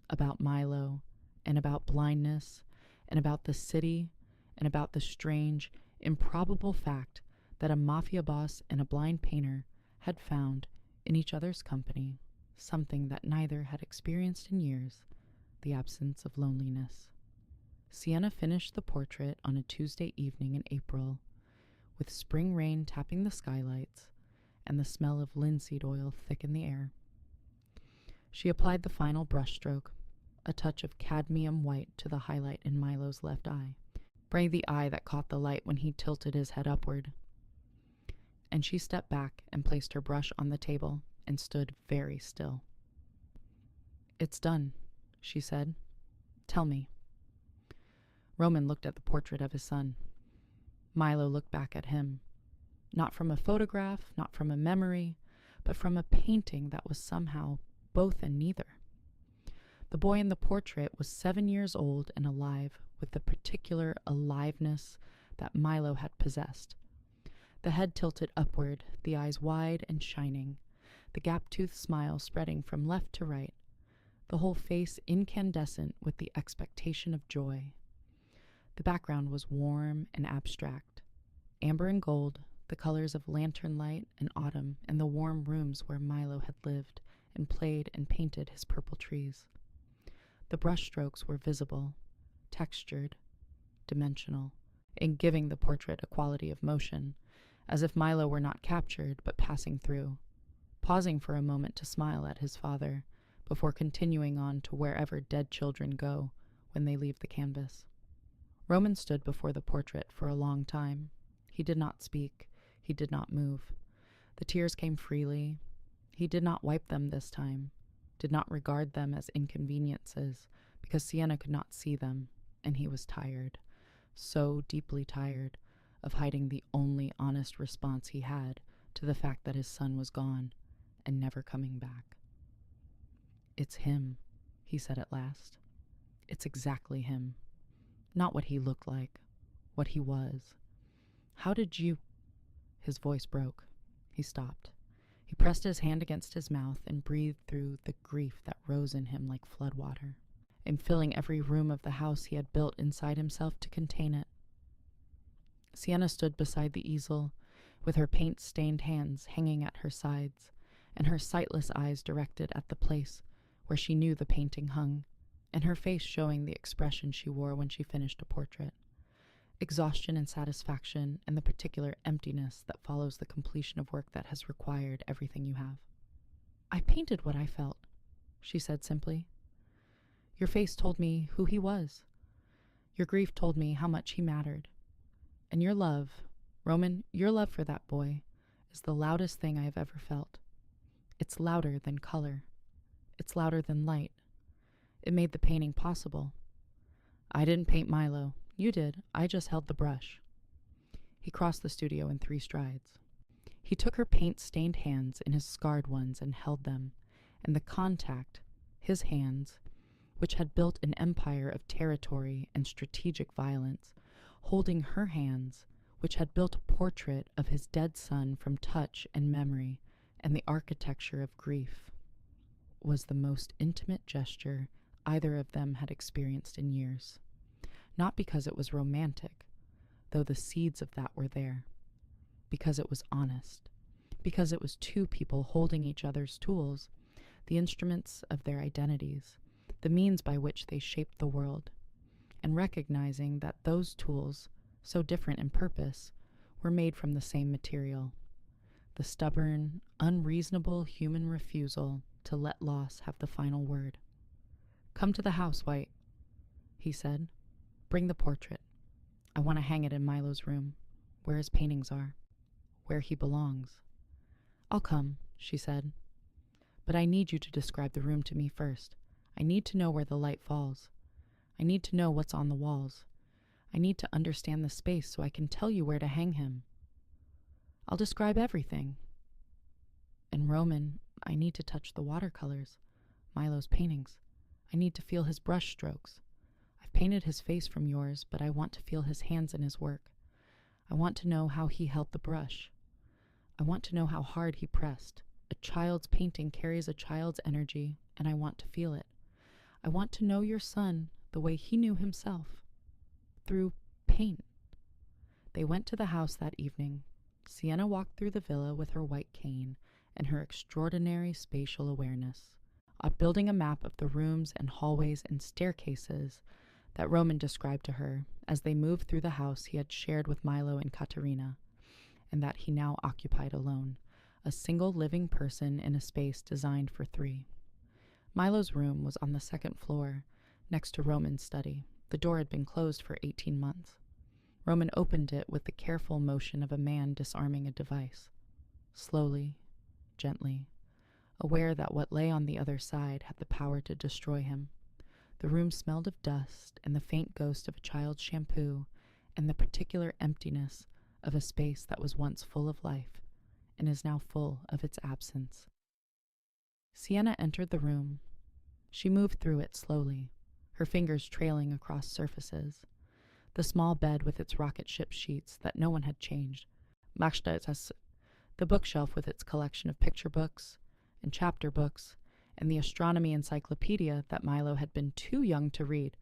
about Milo, and about blindness, and about the city, and about the strange, improbable fact that a mafia boss and a blind painter had found in each other's company something that neither had experienced in years, the absence of loneliness. Sienna finished the portrait on a Tuesday evening in April, with spring rain tapping the skylights and the smell of linseed oil thick in the air. She applied the final brushstroke, a touch of cadmium white to the highlight in Milo's left eye, the eye that caught the light when he tilted his head upward. And she stepped back and placed her brush on the table and stood very still. "It's done," she said. "Tell me." Roman looked at the portrait of his son. Milo looked back at him, not from a photograph, not from a memory, but from a painting that was somehow both and neither. The boy in the portrait was 7 years old and alive, with the particular aliveness that Milo had possessed. The head tilted upward, the eyes wide and shining, the gap-toothed smile spreading from left to right, the whole face incandescent with the expectation of joy. The background was warm and abstract. Amber and gold, the colors of lantern light and autumn in the warm rooms where Milo had lived and played and painted his purple trees. The brushstrokes were visible, textured, dimensional, in giving the portrait a quality of motion, as if Milo were not captured but passing through, pausing for a moment to smile at his father before continuing on to wherever dead children go when they leave the canvas. Roman stood before the portrait for a long time. He did not speak. He did not move. The tears came freely. He did not wipe them this time, did not regard them as inconveniences, because Sienna could not see them, and he was tired, so deeply tired, of hiding the only honest response he had to the fact that his son was gone and never coming back. "It's him," he said at last. "It's exactly him. Not what he looked like, what he was. How did you—" His voice broke. He stopped. He pressed his hand against his mouth and breathed through the grief that rose in him like floodwater, and filling every room of the house he had built inside himself to contain it. Sienna stood beside the easel, with her paint-stained hands hanging at her sides, and her sightless eyes directed at the place where she knew the painting hung, and her face showing the expression she wore when she finished a portrait. Exhaustion and satisfaction, and the particular emptiness that follows the completion of work that has required everything you have. "I painted what I felt," she said simply. "Your face told me who he was. Your grief told me how much he mattered. And your love, Roman, your love for that boy, is the loudest thing I have ever felt. It's louder than color. It's louder than light. It made the painting possible. I didn't paint Milo. You did. I just held the brush." He crossed the studio in 3 strides. He took her paint-stained hands in his scarred ones and held them, and the contact, his hands, which had built an empire of territory and strategic violence, holding her hands, which had built a portrait of his dead son from touch and memory and the architecture of grief, was the most intimate gesture either of them had experienced in years. Not because it was romantic, though the seeds of that were there. Because it was honest. Because it was 2 people holding each other's tools, the instruments of their identities, the means by which they shaped the world, and recognizing that those tools, so different in purpose, were made from the same material. The stubborn, unreasonable human refusal to let loss have the final word. "Come to the house, White," he said. "Bring the portrait. I want to hang it in Milo's room, where his paintings are, where he belongs." "I'll come," she said. "But I need you to describe the room to me first. I need to know where the light falls. I need to know what's on the walls. I need to understand the space so I can tell you where to hang him." "I'll describe everything." "And Roman, I need to touch the watercolors, Milo's paintings. I need to feel his brush strokes. I've painted his face from yours, but I want to feel his hands in his work. I want to know how he held the brush. I want to know how hard he pressed. A child's painting carries a child's energy, and I want to feel it. I want to know your son the way he knew himself, through paint." They went to the house that evening. Sienna walked through the villa with her white cane and her extraordinary spatial awareness, building a map of the rooms and hallways and staircases that Roman described to her as they moved through the house he had shared with Milo and Katerina, and that he now occupied alone, a single living person in a space designed for 3. Milo's room was on the 2nd floor, next to Roman's study. The door had been closed for 18 months. Roman opened it with the careful motion of a man disarming a device. Slowly, gently, aware that what lay on the other side had the power to destroy him. The room smelled of dust and the faint ghost of a child's shampoo and the particular emptiness of a space that was once full of life and is now full of its absence. Sienna entered the room. She moved through it slowly, her fingers trailing across surfaces. The small bed with its rocket ship sheets that no one had changed. The bookshelf with its collection of picture books and chapter books, and the astronomy encyclopedia that Milo had been too young to read,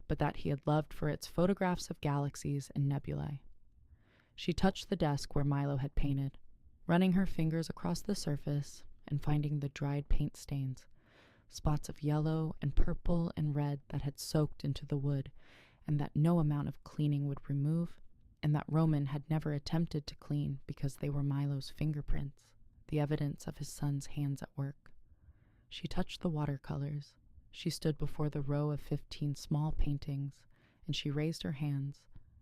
but that he had loved for its photographs of galaxies and nebulae. She touched the desk where Milo had painted, running her fingers across the surface and finding the dried paint stains, spots of yellow and purple and red that had soaked into the wood and that no amount of cleaning would remove, and that Roman had never attempted to clean because they were Milo's fingerprints, the evidence of his son's hands at work. She touched the watercolors. She stood before the row of 15 small paintings, and she raised her hands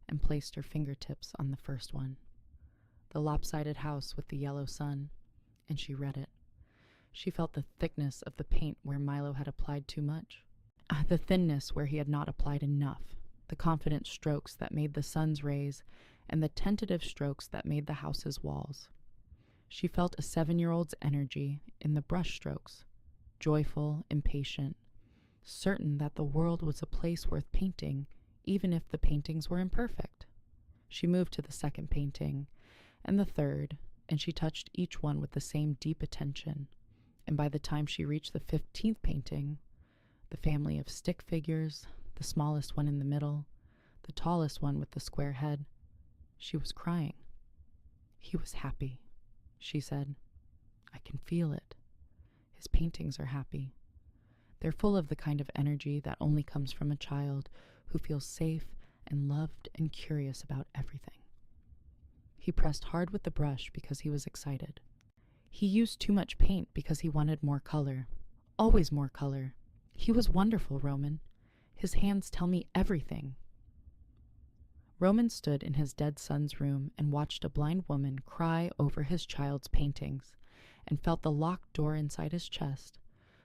and placed her fingertips on the first one, the lopsided house with the yellow sun, and she read it. She felt the thickness of the paint where Milo had applied too much, the thinness where he had not applied enough, the confident strokes that made the sun's rays, and the tentative strokes that made the house's walls. She felt a 7-year-old's energy in the brushstrokes, joyful, impatient, certain that the world was a place worth painting, even if the paintings were imperfect. She moved to the second painting, and the third, and she touched each one with the same deep attention, and by the time she reached the 15th painting, the family of stick figures, the smallest one in the middle, the tallest one with the square head, she was crying. He was happy, she said. I can feel it. His paintings are happy. They're full of the kind of energy that only comes from a child who feels safe and loved and curious about everything. He pressed hard with the brush because he was excited. He used too much paint because he wanted more color. Always more color. He was wonderful, Roman. His hands tell me everything. Roman stood in his dead son's room and watched a blind woman cry over his child's paintings, and felt the locked door inside his chest,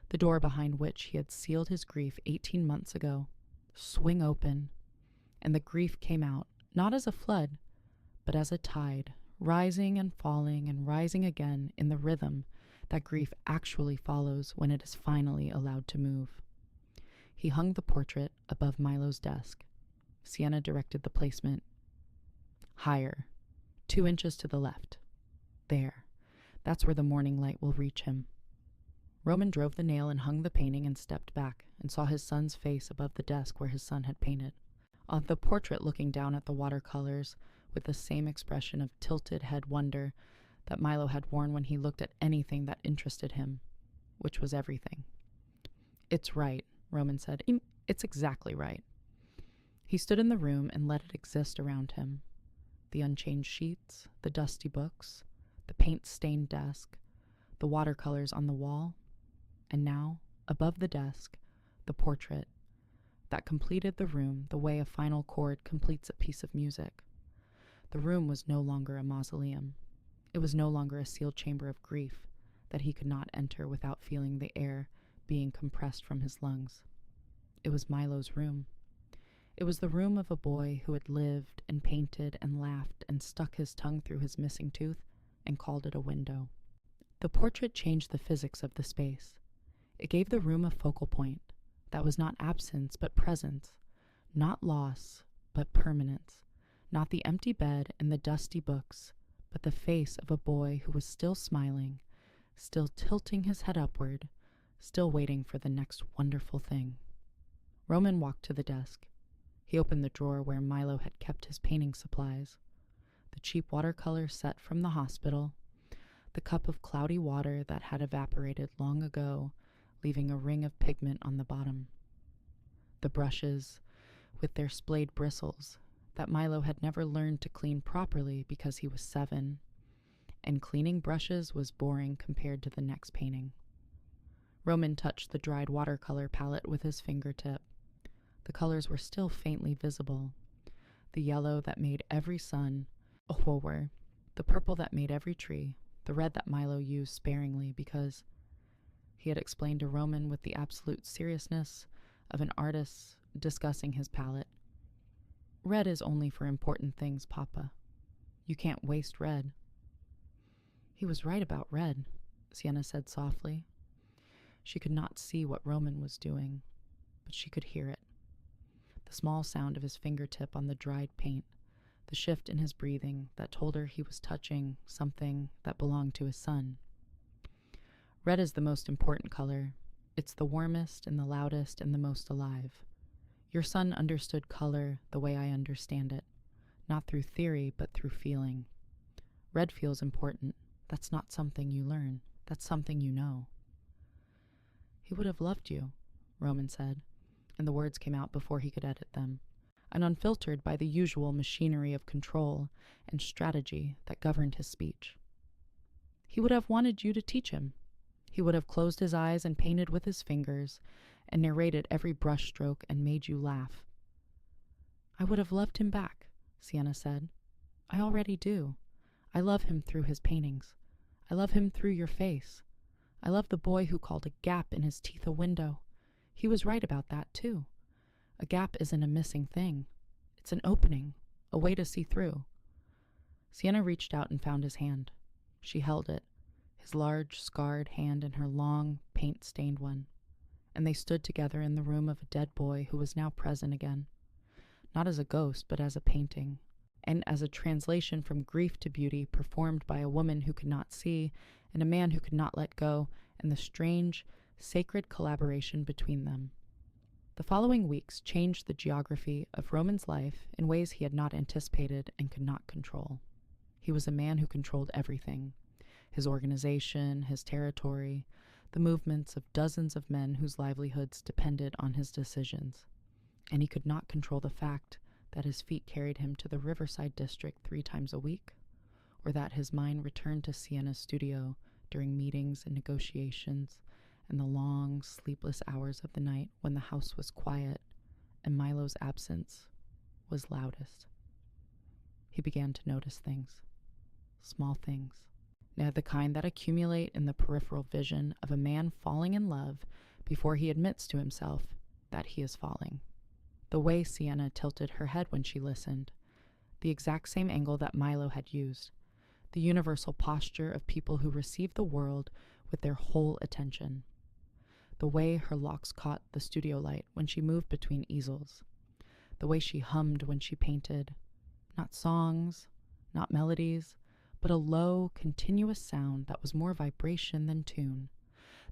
the door behind which he had sealed his grief 18 months ago, swing open, and the grief came out, not as a flood, but as a tide, rising and falling and rising again in the rhythm that grief actually follows when it is finally allowed to move. He hung the portrait above Milo's desk. Sienna directed the placement. Higher, 2 inches to the left. There. That's where the morning light will reach him. Roman drove the nail and hung the painting and stepped back and saw his son's face above the desk where his son had painted. Of the portrait looking down at the watercolors with the same expression of tilted head wonder that Milo had worn when he looked at anything that interested him, which was everything. It's right, Roman said. It's exactly right. He stood in the room and let it exist around him. The unchanged sheets, the dusty books, the paint-stained desk, the watercolors on the wall, and now, above the desk, the portrait that completed the room the way a final chord completes a piece of music. The room was no longer a mausoleum. It was no longer a sealed chamber of grief that he could not enter without feeling the air being compressed from his lungs. It was Milo's room. It was the room of a boy who had lived and painted and laughed and stuck his tongue through his missing tooth and called it a window. The portrait changed the physics of the space. It gave the room a focal point that was not absence but presence, not loss but permanence, not the empty bed and the dusty books, but the face of a boy who was still smiling, still tilting his head upward, still waiting for the next wonderful thing. Roman walked to the desk. He opened the drawer where Milo had kept his painting supplies, the cheap watercolor set from the hospital, the cup of cloudy water that had evaporated long ago, leaving a ring of pigment on the bottom, the brushes with their splayed bristles that Milo had never learned to clean properly because he was 7, and cleaning brushes was boring compared to the next painting. Roman touched the dried watercolor palette with his fingertip. The colors were still faintly visible. The yellow that made every sun a horror, the purple that made every tree, the red that Milo used sparingly because, he had explained to Roman with the absolute seriousness of an artist discussing his palette. Red is only for important things, Papa. You can't waste red. He was right about red, Sienna said softly. She could not see what Roman was doing, but she could hear it. The small sound of his fingertip on the dried paint, the shift in his breathing that told her he was touching something that belonged to his son. Red is the most important color. It's the warmest and the loudest and the most alive. Your son understood color the way I understand it, not through theory, but through feeling. Red feels important. That's not something you learn. That's something you know. He would have loved you, Roman said, and the words came out before he could edit them, and unfiltered by the usual machinery of control and strategy that governed his speech. He would have wanted you to teach him. He would have closed his eyes and painted with his fingers and narrated every brushstroke and made you laugh. I would have loved him back, Sienna said. I already do. I love him through his paintings. I love him through your face. I love the boy who called a gap in his teeth a window. He was right about that, too. A gap isn't a missing thing. It's an opening, a way to see through. Sienna reached out and found his hand. She held it, his large, scarred hand in her long, paint-stained one, and they stood together in the room of a dead boy who was now present again, not as a ghost, but as a painting, and as a translation from grief to beauty performed by a woman who could not see and a man who could not let go, and the strange, sacred collaboration between them. The following weeks changed the geography of Roman's life in ways he had not anticipated and could not control. He was a man who controlled everything: his organization, his territory, the movements of dozens of men whose livelihoods depended on his decisions. And he could not control the fact that his feet carried him to the Riverside district 3 times a week, or that his mind returned to Sienna's studio during meetings and negotiations and the long, sleepless hours of the night when the house was quiet and Milo's absence was loudest. He began to notice things, small things. Now the kind that accumulate in the peripheral vision of a man falling in love before he admits to himself that he is falling. The way Sienna tilted her head when she listened, the exact same angle that Milo had used, the universal posture of people who receive the world with their whole attention, the way her locks caught the studio light when she moved between easels, the way she hummed when she painted, not songs, not melodies, but a low, continuous sound that was more vibration than tune,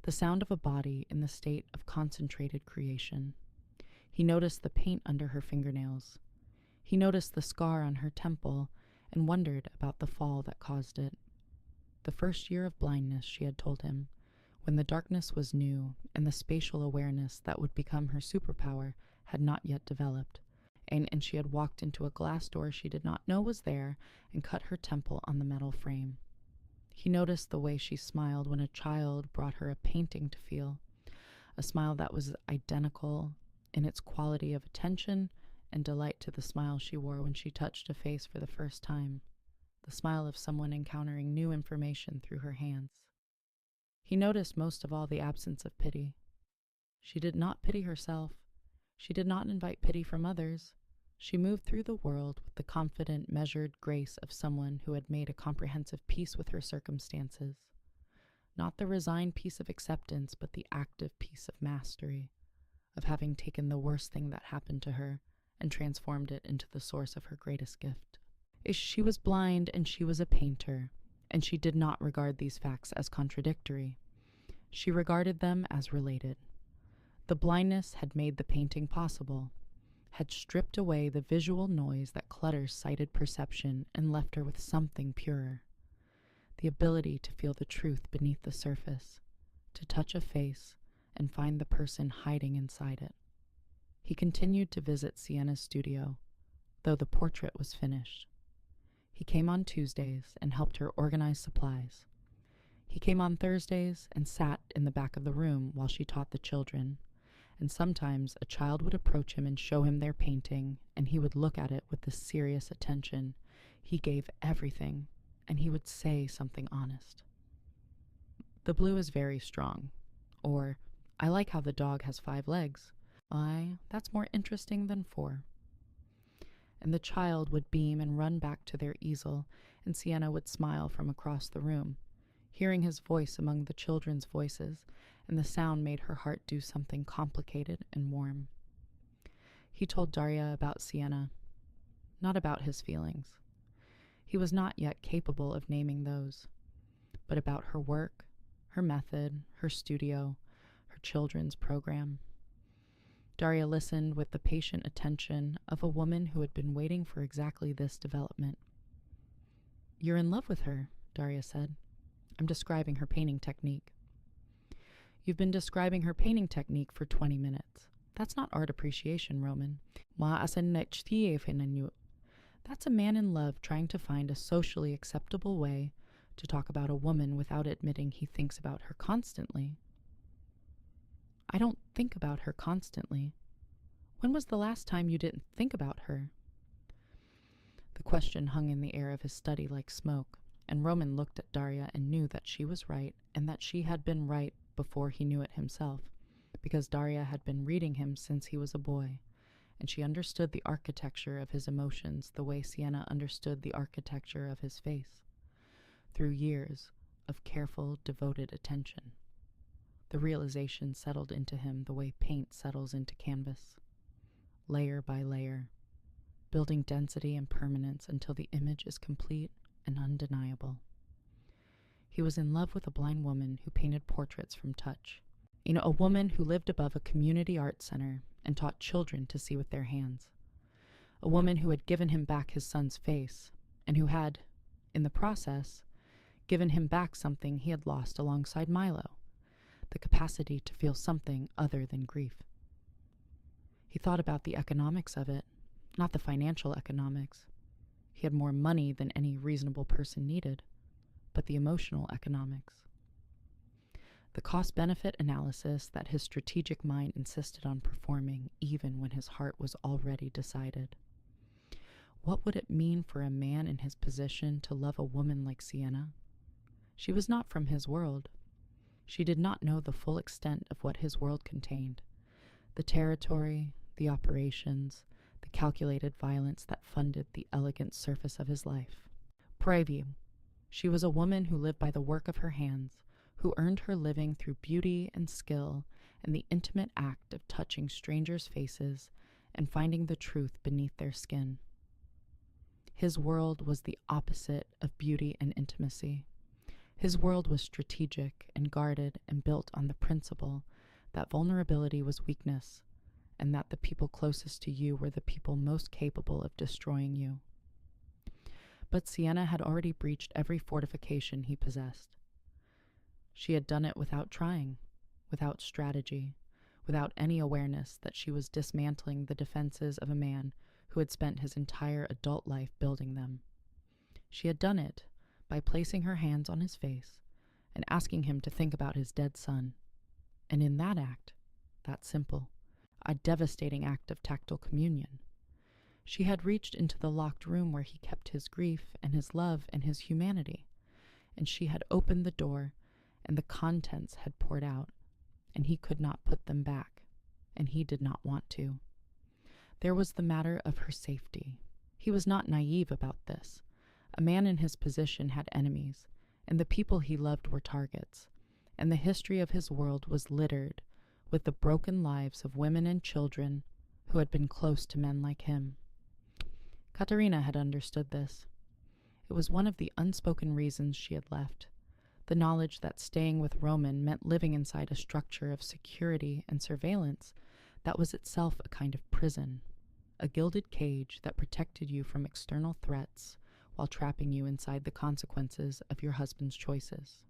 the sound of a body in the state of concentrated creation. He noticed the paint under her fingernails. He noticed the scar on her temple and wondered about the fall that caused it. The first year of blindness, she had told him, when the darkness was new and the spatial awareness that would become her superpower had not yet developed, and she had walked into a glass door she did not know was there and cut her temple on the metal frame. He noticed the way she smiled when a child brought her a painting to feel, a smile that was identical in its quality of attention and delight to the smile she wore when she touched a face for the first time, the smile of someone encountering new information through her hands. He noticed most of all the absence of pity. She did not pity herself. She did not invite pity from others. She moved through the world with the confident, measured grace of someone who had made a comprehensive peace with her circumstances. Not the resigned peace of acceptance, but the active peace of mastery, of having taken the worst thing that happened to her and transformed it into the source of her greatest gift. She was blind and she was a painter, and she did not regard these facts as contradictory. She regarded them as related. The blindness had made the painting possible, had stripped away the visual noise that clutters sighted perception and left her with something purer, the ability to feel the truth beneath the surface, to touch a face and find the person hiding inside it. He continued to visit Sienna's studio, though the portrait was finished. He came on Tuesdays and helped her organize supplies. He came on Thursdays and sat in the back of the room while she taught the children, and sometimes a child would approach him and show him their painting, and he would look at it with this serious attention. He gave everything, and he would say something honest. The blue is very strong, or, I like how the dog has 5 legs. That's more interesting than 4. And the child would beam and run back to their easel, and Sienna would smile from across the room, hearing his voice among the children's voices, and the sound made her heart do something complicated and warm. He told Daria about Sienna, not about his feelings. He was not yet capable of naming those, but about her work, her method, her studio, her children's program. Daria listened with the patient attention of a woman who had been waiting for exactly this development. "You're in love with her," Daria said. "I'm describing her painting technique." "You've been describing her painting technique for 20 minutes. That's not art appreciation, Roman. That's a man in love trying to find a socially acceptable way to talk about a woman without admitting he thinks about her constantly." "I don't think about her constantly." "When was the last time you didn't think about her?" The question hung in the air of his study like smoke, and Roman looked at Daria and knew that she was right and that she had been right before he knew it himself, because Daria had been reading him since he was a boy, and she understood the architecture of his emotions the way Sienna understood the architecture of his face, through years of careful, devoted attention. The realization settled into him the way paint settles into canvas, layer by layer, building density and permanence until the image is complete and undeniable. He was in love with a blind woman who painted portraits from touch. A woman who lived above a community art center and taught children to see with their hands. A woman who had given him back his son's face, and who had, in the process, given him back something he had lost alongside Milo, the capacity to feel something other than grief. He thought about the economics of it, not the financial economics. He had more money than any reasonable person needed, but the emotional economics. The cost-benefit analysis that his strategic mind insisted on performing even when his heart was already decided. What would it mean for a man in his position to love a woman like Sienna? She was not from his world. She did not know the full extent of what his world contained. The territory, the operations, the calculated violence that funded the elegant surface of his life. Preview. She was a woman who lived by the work of her hands, who earned her living through beauty and skill and the intimate act of touching strangers' faces and finding the truth beneath their skin. His world was the opposite of beauty and intimacy. His world was strategic and guarded and built on the principle that vulnerability was weakness and that the people closest to you were the people most capable of destroying you. But Sienna had already breached every fortification he possessed. She had done it without trying, without strategy, without any awareness that she was dismantling the defenses of a man who had spent his entire adult life building them. She had done it by placing her hands on his face and asking him to think about his dead son. And in that act, that simple, a devastating act of tactile communion, she had reached into the locked room where he kept his grief and his love and his humanity, and she had opened the door, and the contents had poured out, and he could not put them back, and he did not want to. There was the matter of her safety. He was not naive about this. A man in his position had enemies, and the people he loved were targets, and the history of his world was littered with the broken lives of women and children who had been close to men like him. Katerina had understood this. It was one of the unspoken reasons she had left, the knowledge that staying with Roman meant living inside a structure of security and surveillance that was itself a kind of prison, a gilded cage that protected you from external threats while trapping you inside the consequences of your husband's choices.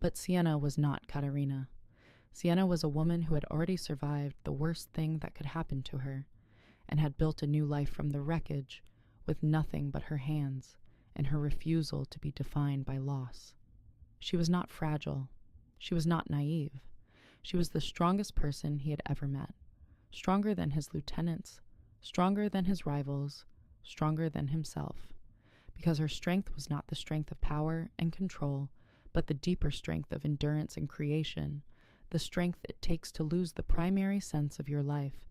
But Sienna was not Katerina. Sienna was a woman who had already survived the worst thing that could happen to her, and had built a new life from the wreckage with nothing but her hands and her refusal to be defined by loss. She was not fragile. She was not naive. She was the strongest person he had ever met, stronger than his lieutenants, stronger than his rivals, stronger than himself, because her strength was not the strength of power and control, but the deeper strength of endurance and creation, the strength it takes to lose the primary sense of your life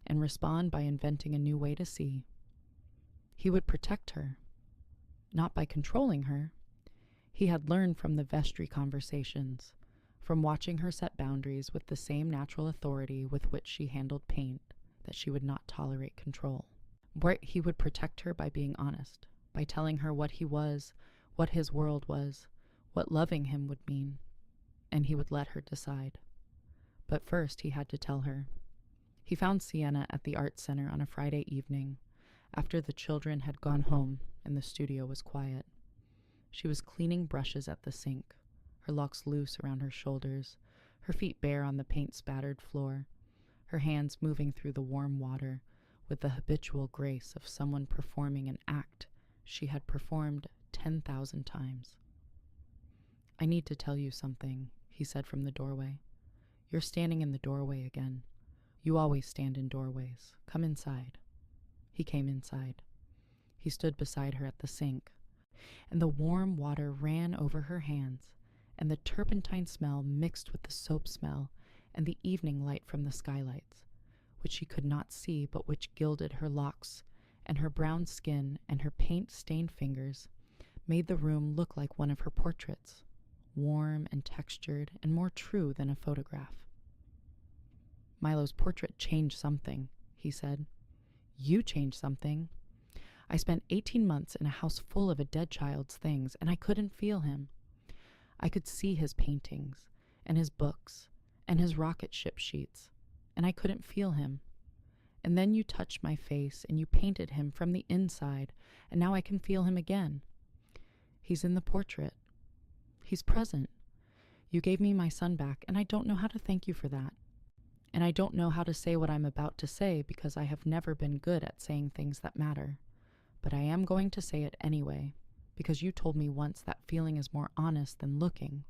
and respond by inventing a new way to see. He would protect her, not by controlling her. He had learned from the vestry conversations, from watching her set boundaries with the same natural authority with which she handled paint, that she would not tolerate control. He would protect her by being honest, by telling her what he was, what his world was, what loving him would mean, and he would let her decide. But first he had to tell her. He found Sienna at the art center on a Friday evening, after the children had gone home and the studio was quiet. She was cleaning brushes at the sink, her locks loose around her shoulders, her feet bare on the paint-spattered floor, her hands moving through the warm water with the habitual grace of someone performing an act she had performed 10,000 times. "I need to tell you something," he said from the doorway. "You're standing in the doorway again. You always stand in doorways. Come inside." He came inside. He stood beside her at the sink, and the warm water ran over her hands, and the turpentine smell mixed with the soap smell and the evening light from the skylights, which she could not see but which gilded her locks and her brown skin, and her paint-stained fingers made the room look like one of her portraits, warm and textured and more true than a photograph. "Milo's portrait changed something," he said. "You changed something. I spent 18 months in a house full of a dead child's things, and I couldn't feel him. I could see his paintings, and his books, and his rocket ship sheets, and I couldn't feel him. And then you touched my face, and you painted him from the inside, and now I can feel him again. He's in the portrait. He's present. You gave me my son back, and I don't know how to thank you for that. And I don't know how to say what I'm about to say because I have never been good at saying things that matter. But I am going to say it anyway, because you told me once that feeling is more honest than looking,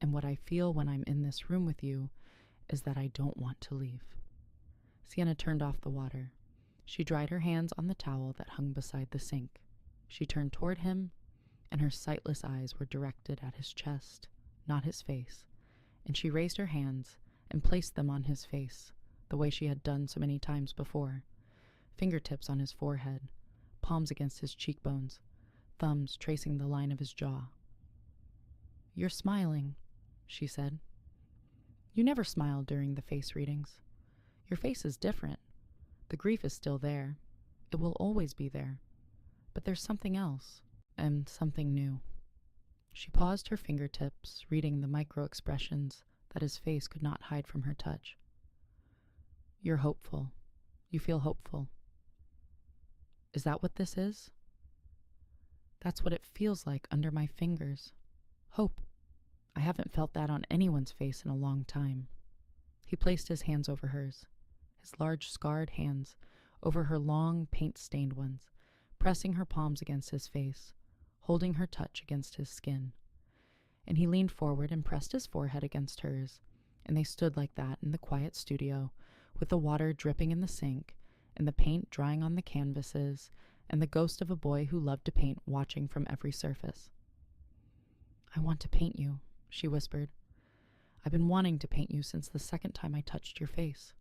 and what I feel when I'm in this room with you is that I don't want to leave." Sienna turned off the water. She dried her hands on the towel that hung beside the sink. She turned toward him, and her sightless eyes were directed at his chest, not his face, and she raised her hands and placed them on his face, the way she had done so many times before, fingertips on his forehead, palms against his cheekbones, thumbs tracing the line of his jaw. "You're smiling," she said. "You never smiled during the face readings. Your face is different. The grief is still there. It will always be there. But there's something else, and something new." She paused her fingertips, reading the micro-expressions that his face could not hide from her touch. "You're hopeful. You feel hopeful. Is that what this is?" "That's what it feels like under my fingers. Hope. I haven't felt that on anyone's face in a long time." He placed his hands over hers, his large scarred hands over her long paint-stained ones, pressing her palms against his face, holding her touch against his skin. And he leaned forward and pressed his forehead against hers, and they stood like that in the quiet studio, with the water dripping in the sink, and the paint drying on the canvases, and the ghost of a boy who loved to paint watching from every surface. "I want to paint you," she whispered. "I've been wanting to paint you since the second time I touched your face.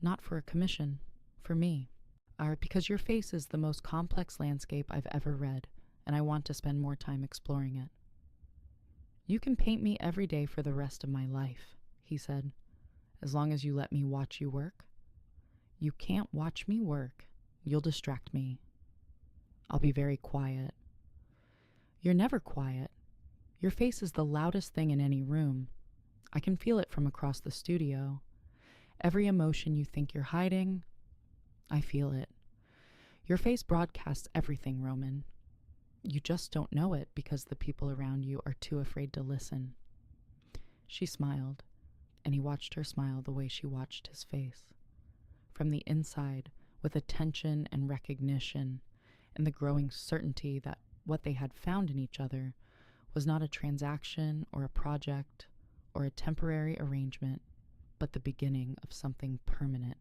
Not for a commission, for me. Because your face is the most complex landscape I've ever read, and I want to spend more time exploring it." "You can paint me every day for the rest of my life," he said, "as long as you let me watch you work." "You can't watch me work. You'll distract me. I'll be very quiet." "You're never quiet. Your face is the loudest thing in any room. I can feel it from across the studio. Every emotion you think you're hiding, I feel it. Your face broadcasts everything, Roman. You just don't know it because the people around you are too afraid to listen." She smiled, and he watched her smile the way she watched his face. From the inside, with attention and recognition, and the growing certainty that what they had found in each other was not a transaction or a project or a temporary arrangement, but the beginning of something permanent,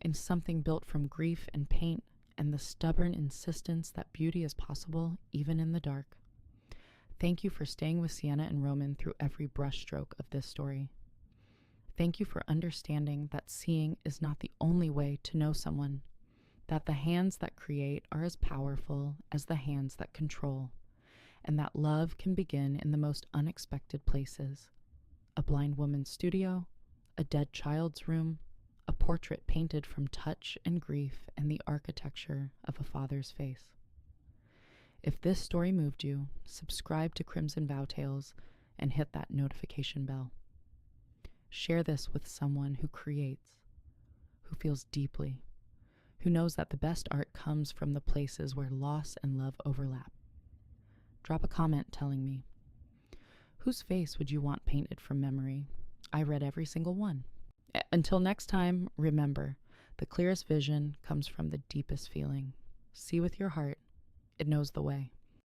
and something built from grief and paint and the stubborn insistence that beauty is possible even in the dark. Thank you for staying with Sienna and Roman through every brushstroke of this story. Thank you for understanding that seeing is not the only way to know someone, that the hands that create are as powerful as the hands that control, and that love can begin in the most unexpected places. A blind woman's studio, a dead child's room, a portrait painted from touch and grief and the architecture of a father's face. If this story moved you, subscribe to Crimson Vow Tales and hit that notification bell. Share this with someone who creates, who feels deeply, who knows that the best art comes from the places where loss and love overlap. Drop a comment telling me, whose face would you want painted from memory? I read every single one. Until next time, remember, the clearest vision comes from the deepest feeling. See with your heart. It knows the way.